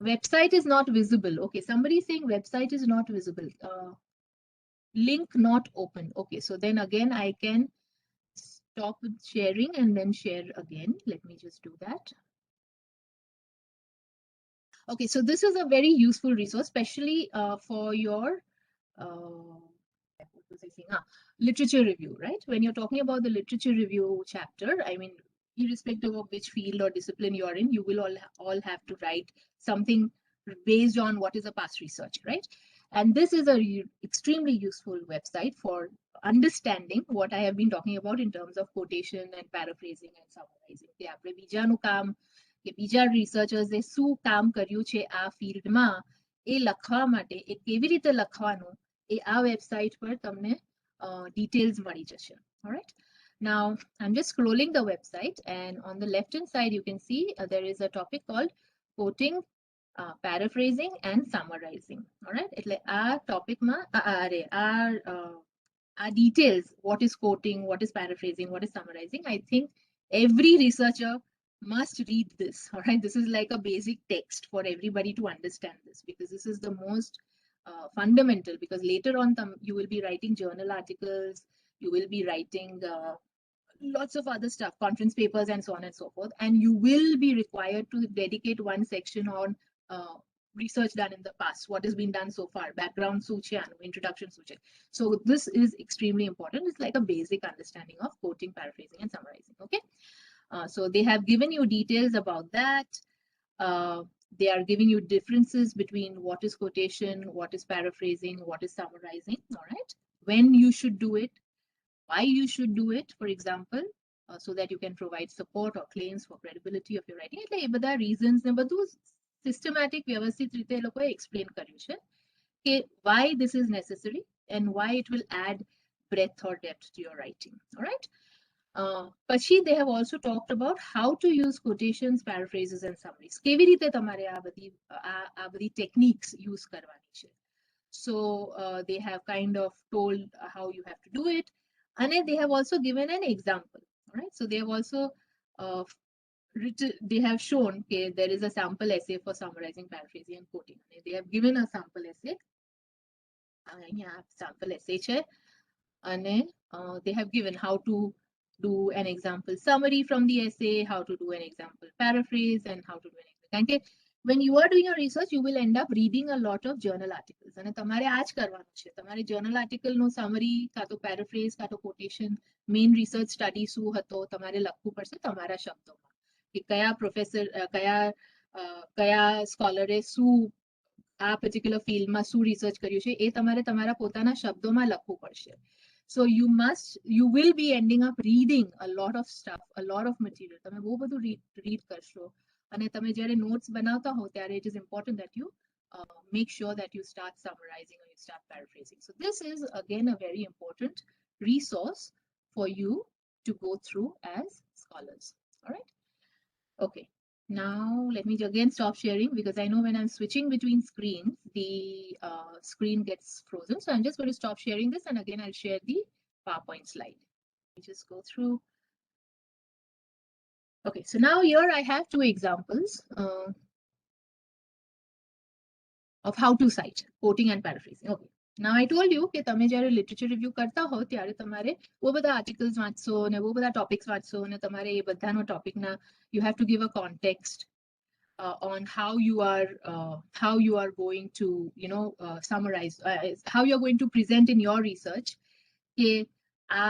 website is not visible. Okay, somebody is saying website is not visible. Link not open. Okay, so then again I can stop sharing and then share again. Let me just do that. Okay, so this is a very useful resource, especially for your literature review, right? When you're talking about the literature review chapter, irrespective of which field or discipline you're in, you will all have to write something based on what is a past research, right? And this is a extremely useful website for understanding what I have been talking about in terms of quotation and paraphrasing and summarizing. કે બીજા રિસર્ચર્સે શું કામ કર્યું છે આ ફિલ્ડમાં એ લખવા માટે એ કેવી રીતે લખવાનું એ આ વેબસાઇટ પર તમને details મળી જશે. All right. Now I'm just scrolling the website and on the left hand side you can see there is a topic called quoting, paraphrasing and summarizing. All right. એટલે આ ટોપિકમાં our details, what is quoting, what is paraphrasing, what is summarizing. I think every researcher must read this. All right, this is like a basic text for everybody to understand this, because this is the most fundamental, because later on you will be writing journal articles, you will be writing lots of other stuff, conference papers and so on and so forth, and you will be required to dedicate one section on research done in the past, what has been done so far, background introduction. So this is extremely important. It's like a basic understanding of quoting, paraphrasing and summarizing. Okay, so they have given you details about that. They are giving you differences between what is quotation, what is paraphrasing, what is summarizing. All right, when you should do it, why you should do it, for example, so that you can provide support or claims for credibility of your writing. એટલે એ બધા reasons ને બધું systematic વ્યવસ્થિત રીતે એ લોકોએ explain કર્યું છે કે why this is necessary and why it will add breadth or depth to your writing. All right. પછી they have also talked about how to use quotations, paraphrases and summaries. કેવી રીતે તમારે આ બધી techniques use કરવાની છે. So they have kind of told how you have to do it. And then they have also given an example. All right. So they have also they have shown okay, there is a sample essay for summarizing, paraphrasing, and quoting. They have given a sample essay. Sample essay. And they have given how to do an example summary from the essay, how to do an example paraphrase, and how to do an example. When you are doing your research, you will end up reading a lot of journal articles. અને તમારે આ જ કરવાનું છે. તમારે journal article નો summary, કાં તો paraphrase, કાં તો quotation, main research study શું હતો, તમારે લખવું પડશે તમારા શબ્દોમાં. કે કયા પ્રોફેસર, કયા સ્કોલરે શું આ પર્ટિક્યુલર ફિલ્ડમાં શું રિસર્ચ કર્યું છે એ તમારે તમારા પોતાના શબ્દોમાં લખવું પડશે. So you will be ending up reading a lot of stuff, a lot of material. તમે બહુ બધું read કરશો. અને તમે જ્યારે notes બનાવતા હો ત્યારે it is important that you make sure that you start summarizing or you start paraphrasing. So this is again a very important resource for you to go through as scholars. All right. Okay. Now let me again stop sharing because I know when I'm switching between screens, the screen gets frozen. So I'm just going to stop sharing this and again I'll share the PowerPoint slide. Let me just go through. Okay, so now here I have two examples of how to cite, quoting and paraphrasing. Okay. Now I told you કે તમે જ્યારે literature review કરતા હો ત્યારે તમારે બહુ બધા articles વાંચશો અને બહુ બધા topics વાંચશો અને તમારે એ બધાનો ટોપિકના you have to give a context on how you are going to summarize, how you are going to present in your research કે આ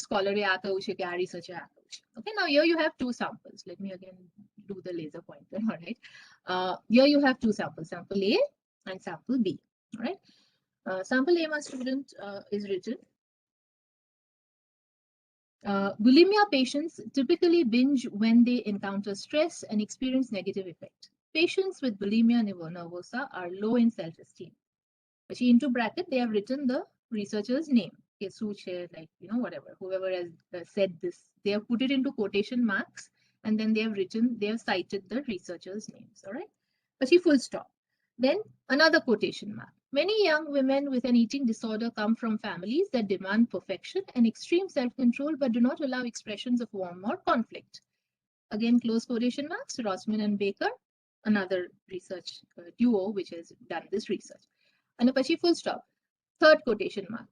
સ્કોલરે આ કહ્યું છે કે આ રિસર્ચરે આ કહ્યું છે. Okay, now here you have two samples. Let me again do the laser pointer. All right. Here you have two samples, sample A and sample B. All right. Sample A, my student, is written. Bulimia patients typically binge when they encounter stress and experience negative effect. Patients with bulimia nervosa are low in self-esteem. Actually, into bracket, they have written the researcher's name. Like, whatever, whoever has said this, they have put it into quotation marks and then they have cited the researcher's names. All right. Actually, full stop. Then another quotation mark. Many young women with an eating disorder come from families that demand perfection and extreme self-control but do not allow expressions of warmth or conflict. Again, close quotation marks, Rossman and Baker, another research duo which has done this research. And a full stop. Third quotation mark.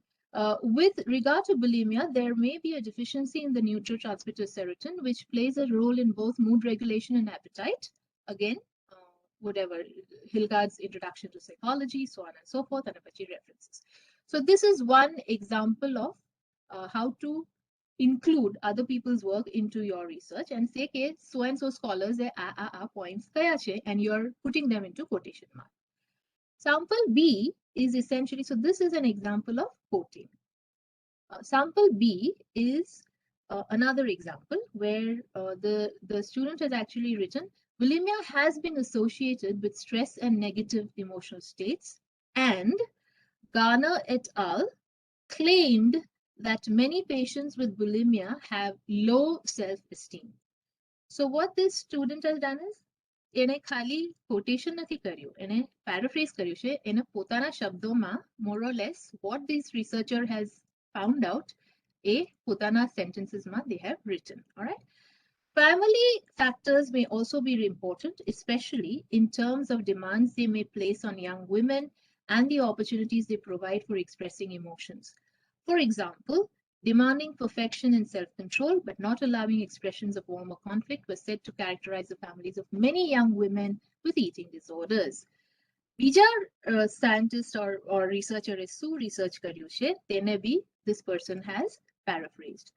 With regard to bulimia, there may be a deficiency in the neurotransmitter serotonin, which plays a role in both mood regulation and appetite. Again, whatever, Hilgard's Introduction to Psychology, so on and so forth, and a references. So this is one example of how to include other people's work into your research and say, okay, so and so scholars points kaya che, and you're putting them into quotation mark. Sample B is essentially, so this is an example of quoting. Sample B is another example where the student has actually written, bulimia has been associated with stress and negative emotional states, and Garner et al. Claimed that many patients with bulimia have low self-esteem. So what this student has done is, એને ખાલી quotation નથી કર્યું, એને paraphrase કર્યું છે, એને પોતાના શબ્દોમાં more or less what this researcher has found out, પોતાના sentences ma they have written. All right. Family factors may also be important, especially in terms of demands they may place on young women and the opportunities they provide for expressing emotions. For example, demanding perfection and self-control, but not allowing expressions of warm or conflict was said to characterize the families of many young women with eating disorders. Bija scientist or researcher is su research karyu che, tene bhi this person has paraphrased.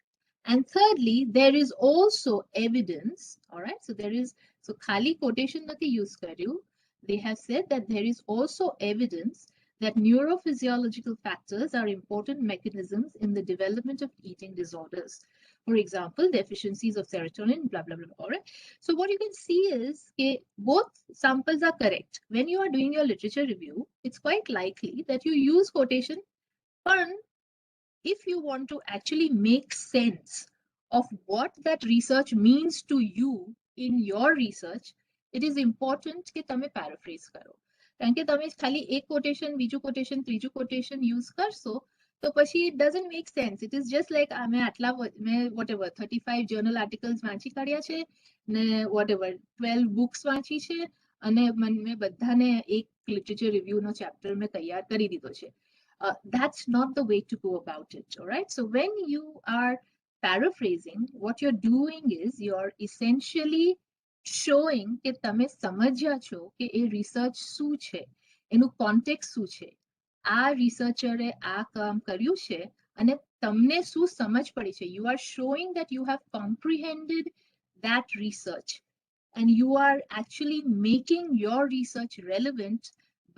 And thirdly, there is also evidence, all right? So khali quotation nati use karyu. They have said that there is also evidence that neurophysiological factors are important mechanisms in the development of eating disorders. For example, deficiencies of serotonin, blah, blah, blah, all right? So what you can see is both samples are correct. When you are doing your literature review, it's quite likely that you use quotation, but if you want to actually make sense of what that research means to you in your research, it is important that you paraphrase karo. કારણ કે તમે ખાલી એક quotation, બીજું quotation, ત્રીજું quotation use કરશો તો પછી it doesn't make sense. It is just like મેં આટલા મેં whatever 35 journal articles વાંચી કાઢ્યા છે ને whatever 12 books વાંચી છે અને મેં બધાને એક literature review નો chapter મેં તૈયાર કરી દીધો છે. That's not the way to go about it. All right. So when you are paraphrasing, what you're doing is you're essentially showing કે તમે સમજ્યા છો કે એ research શું છે, એનું context શું છે, આ researcher આ કામ કર્યું છે અને તમને શું સમજ પડી છે. You are showing that you have comprehended that research and you are actually making your research relevant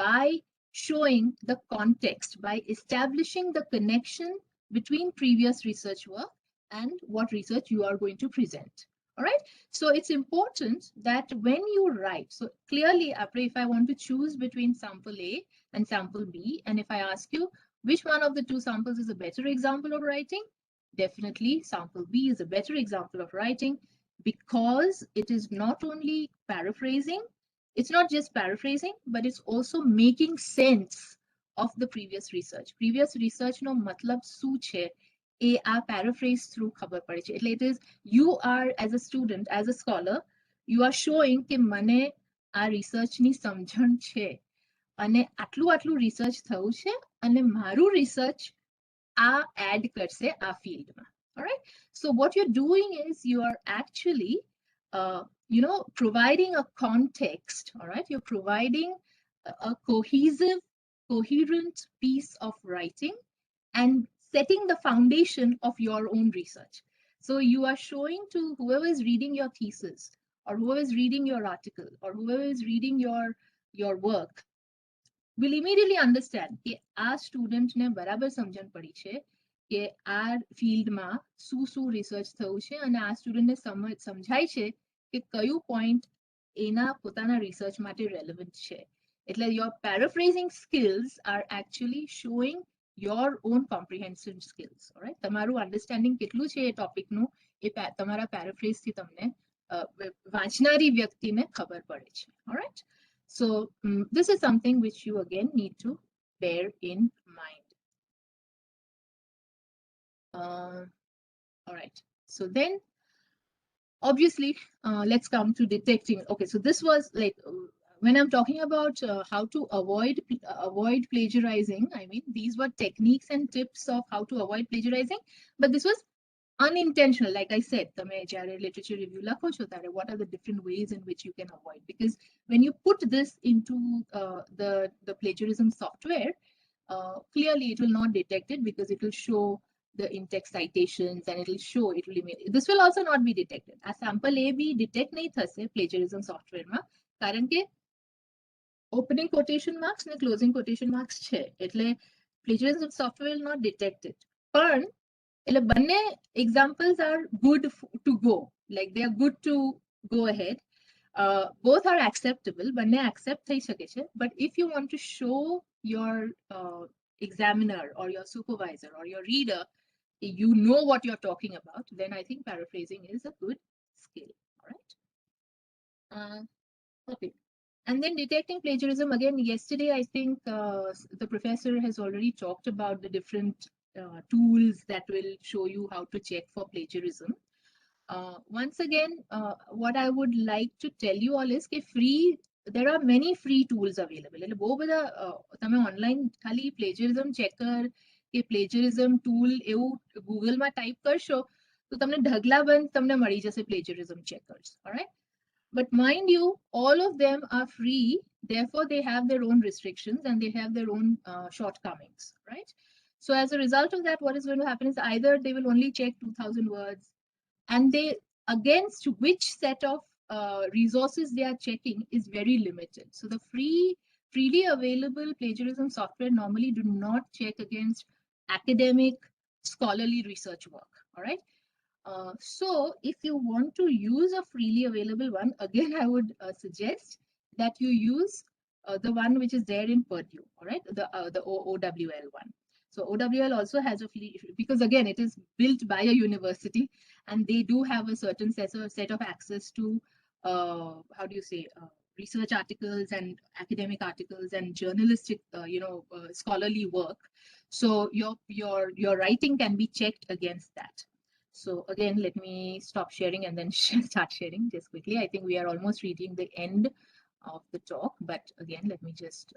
by showing the context, by establishing the connection between previous research work and what research you are going to present. All right. So it's important that when you write, so clearly, if I want to choose between sample A and sample B, and if I ask you which one of the two samples is a better example of writing, definitely sample B is a better example of writing because it is not only paraphrasing, it's not just paraphrasing, but it's also making sense of the previous research. Previous research no matlab શું છે એ આ paraphrase through ખબર પડે છે. એટલે it is you are as a student, as a scholar, you are showing કે મને આ research ની સમજણ છે અને આટલું research થયું છે અને મારું research આ add કરશે આ fieldમાં. All right. So what you're doing is you are actually providing a context. All right. You're providing a cohesive, coherent piece of writing and setting the foundation of your own research. So you are showing to whoever is reading your thesis or whoever is reading your article or whoever is reading your work will immediately understand કે આ student ને બરાબર સમજણ પડી છે કે આ ફિલ્ડમાં શું રિસર્ચ થયું છે અને આ સ્ટુડન્ટને સમજાય છે કે કયું પોઈન્ટ એના પોતાના રિસર્ચ માટે રેલેવન્ટ છે. એટલે your paraphrasing skills are actually showing your own comprehensive skills. All right. તમારું અંડરસ્ટેન્ડિંગ કેટલું છે એ ટોપિકનું એ તમારા પેરાફ્રેઝ થી તમને વાંચનારી વ્યક્તિને ખબર પડે છે. All right. So this is something which you again need to bear in mind. All right. So then, obviously, let's come to detecting. Okay. So this was like when I'm talking about how to avoid plagiarizing. I mean, these were techniques and tips of how to avoid plagiarizing, but this was unintentional. Like I said, તમે જ્યારે literature review લખો છો ત્યારે what are the different ways in which you can avoid? Because when you put this into the plagiarism software, clearly it will not detect it because it will show the in-text citations and it will show, this will also not be detected. A sample A B detect nahi thase plagiarism software માં કારણ કે opening quotation marks and closing quotation marks છે. એટલે plagiarism software will not detect it. પણ એટલે બંને examples are good to go, like they are good to go ahead. Both are acceptable, બંને accept થઈ શકે છે. But if you want to show your examiner or your supervisor or your reader you know what you're talking about, then I think paraphrasing is a good skill. All right. Okay. And then detecting plagiarism, again, yesterday, I think the professor has already talked about the different tools that will show you how to check for plagiarism. Once again, what I would like to tell you all is that there are many free tools available. એટલે બહુ બધા તમે online ખાલી plagiarism checker કે plagiarism tool એવું ગૂગલમાં type કરશો તો તમને ઢગલાબંધ તમને મળી જશે plagiarism checkers. All right. But mind you, all of them are free. Therefore, they have their own restrictions and they have their own shortcomings, right? So as a result of that, what is going to happen is either they will only check 2,000 words and they against which set of resources they are checking is very limited. So the freely available plagiarism software normally do not check against academic scholarly research work. All right. So if you want to use a freely available one, again, I would suggest that you use the one which is there in Purdue, all right, the OWL one. So OWL also has a free, because again, it is built by a university and they do have a certain set of access to, how do you say, research articles and academic articles and journalistic, scholarly work. So your writing can be checked against that. So again, let me stop sharing and then start sharing just quickly. I think we are almost reaching the end of the talk, but again, let me just,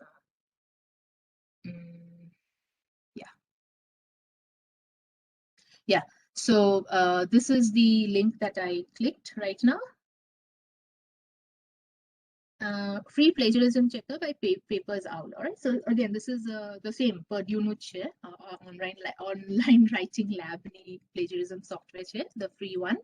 yeah. So this is the link that I clicked right now. Free plagiarism checker by Papers Owl. All right. So again, this is the same Purdue Nuche online writing lab plagiarism software chair, the free one.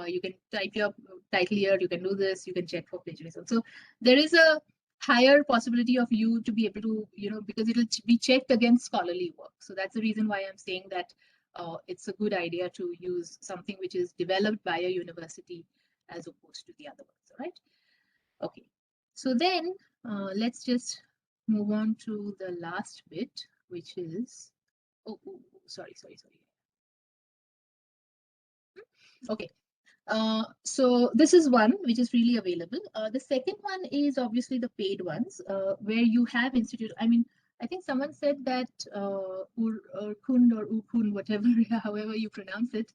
You can type your title here. You can do this. You can check for plagiarism. So there is a higher possibility of you to be able to, because it will be checked against scholarly work. So that's the reason why I'm saying that it's a good idea to use something which is developed by a university as opposed to the other ones. All right. Okay. So then let's just move on to the last bit, which is, sorry. Okay. So this is one which is freely available. The second one is obviously the paid ones, where you have institute. I mean, I think someone said that Urkund or Ukun, whatever, however you pronounce it,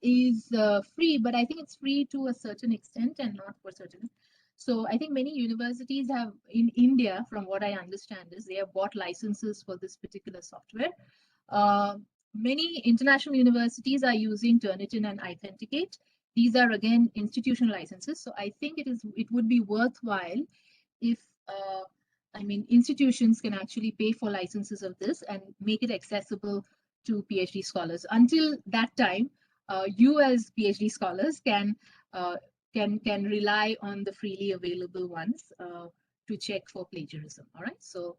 is free, but I think it's free to a certain extent and not for certain. So I think many universities have in India, from what I understand, is they have bought licenses for this particular software. Many international universities are using Turnitin and Authenticate. These are again institutional licenses. So I think it would be worthwhile if institutions can actually pay for licenses of this and make it accessible to PhD scholars. Until that time, you as PhD scholars can rely on the freely available ones to check for plagiarism. All right. So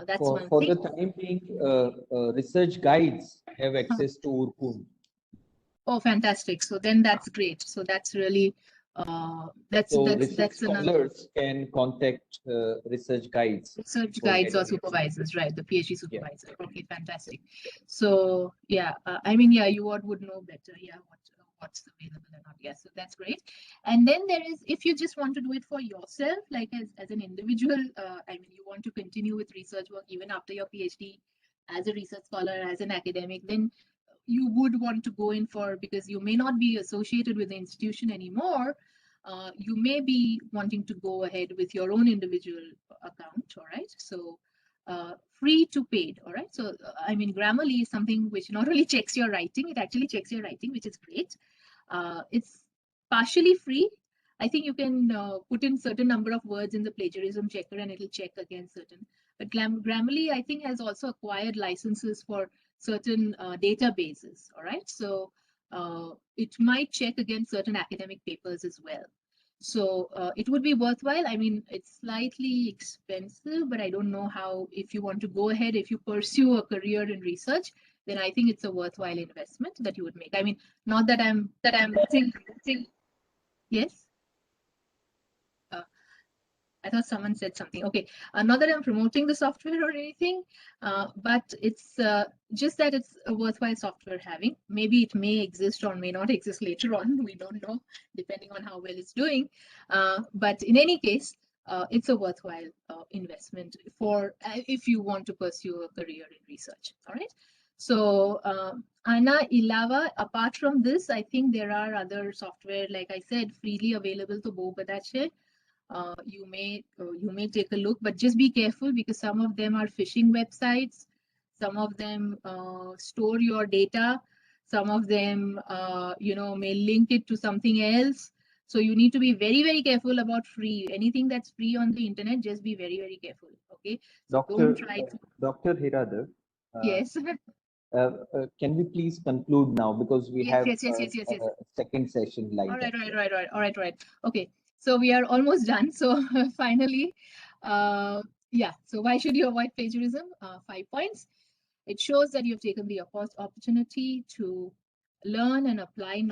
that's one for thing. the time being, research guides have access to Urkund. Oh, fantastic! So then that's great. So that's really that's scholars can contact research guides. Research guides or supervisors, right? The PhD supervisor. Yeah. Okay, fantastic. So yeah, you would know better. Yeah, what's available or not. Yeah, so that's great. And then there is, if you just want to do it for yourself, like as an individual, you want to continue with research work even after your PhD as a research scholar, as an academic, then you would want to go in for, because you may not be associated with the institution anymore, you may be wanting to go ahead with your own individual account. All right. So free to paid. All right. So Grammarly is something which not only checks your writing, it actually checks your writing, which is great. It's partially free. I think you can put in certain number of words in the plagiarism checker and it'll check against certain. But Grammarly, I think, has also acquired licenses for certain databases. All right. So it might check against certain academic papers as well. So it would be worthwhile. It's slightly expensive, but I don't know how, if you want to go ahead, if you pursue a career in research, then I think it's a worthwhile investment that you would make. Not that I'm think yes. I thought someone said something. Okay, not that I'm promoting the software or anything, but it's just that it's a worthwhile software having. Maybe it may exist or may not exist later on. We don't know, depending on how well it's doing. But in any case, it's a worthwhile investment for if you want to pursue a career in research. All right. So Ana Ilava, apart from this, I think there are other software, like I said, freely available to Bo Badache. You may take a look, but just be careful because some of them are phishing websites. Some of them store your data. Some of them, may link it to something else. So you need to be very, very careful about free. Anything that's free on the internet, just be very, very careful. Okay. So Dr. Hiradhar. Yes. Can we please conclude now, because we have yes. second session lined up. All right. Okay. So we are almost done. So finally, yeah. So why should you avoid plagiarism? 5 points. It shows that you've taken the opportunity to learn and apply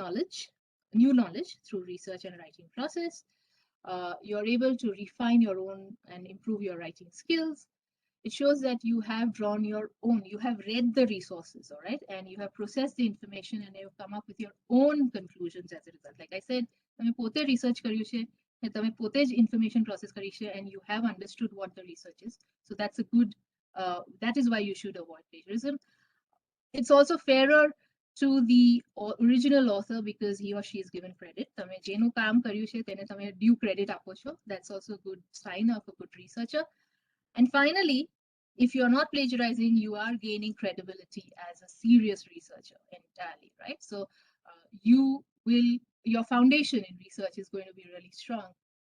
new knowledge through research and writing process. You're able to refine your own and improve your writing skills. It shows that you have drawn your own, you have read the resources, all right, and you have processed the information and you've come up with your own conclusions as a result. Like I said, I pote research કર્યું છે, તમે પોતે જ information process કરી છે and you have understood what the research is, so that's a good that is why you should avoid plagiarism. It's also fairer to the original author because he or she is given credit. તમે જેનું કામ કર્યું છે તેને તમે due credit આપો છો. That's also a good sign of a good researcher. And finally, if you're not plagiarizing, you are gaining credibility as a serious researcher entirely, right? So your foundation in research is going to be really strong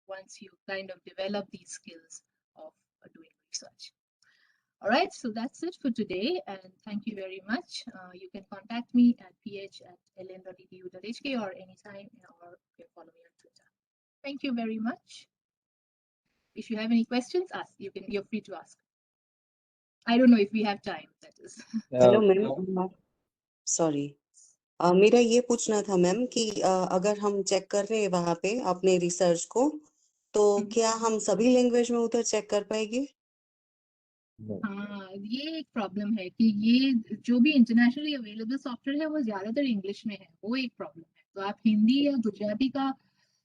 once you kind of develop these skills of doing research. All right, so that's it for today, and thank you very much. You can contact me at ph@ln.edu.hk or anytime, or you can follow me on Twitter. Thank you very much. If you have any questions, ask. You're free to ask. I don't know if we have time, that is. Hello ma'am, sorry, मेरा ये पूछना था ma'am कि अगर हम check कर रहे हैं वहाँ पे अपने रिसर्च को, तो क्या हम सभी लैंग्वेज में उधर चेक कर पाएंगे? No. हाँ, ये एक प्रॉब्लम है कि ये जो भी इंटरनेशनली अवेलेबल सॉफ्टवेयर है वो ज्यादातर इंग्लिश में है, वो एक प्रॉब्लम है. तो आप हिंदी या गुजराती का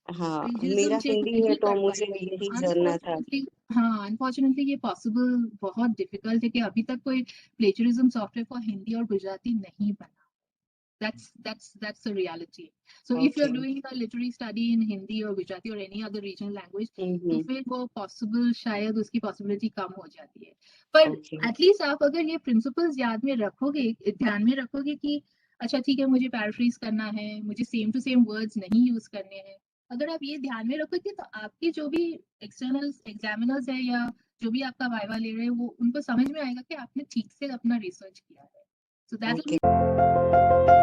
हाँ, plagiarism मेरा check हिंदी है नहीं तो कर मुझे पाएंगे. यही जानना था. Unfortunately, हाँ, अनफॉर्चुनेटली ये पॉसिबल बहुत डिफिकल्ट है कि अभी तक कोई प्लेजरिज्म सॉफ्टवेयर फॉर हिंदी और गुजराती नहीं बना. That's the reality. So if you're Okay. doing a literary study in Hindi or Gujarati or any other regional language, तो हम्म, फिर वो पॉसिबल शायद उसकी पॉसिबिलिटी कम हो जाती है. पर Okay. एटलीस्ट आप अगर ये प्रिंसिपल्स याद में रखोगे, ध्यान में रखोगे कि अच्छा ठीक है, मुझे पैराफ्रेज करना है, मुझे सेम टू सेम वर्ड्स नहीं यूज करने हैं, अगर आप ये ध्यान में रखोगे तो आपके जो भी एक्सटर्नल एग्जामिनर्स है या जो भी आपका वाइवा ले रहे हैं, वो उनको समझ में आएगा कि आपने ठीक से अपना रिसर्च किया है. So that will Okay.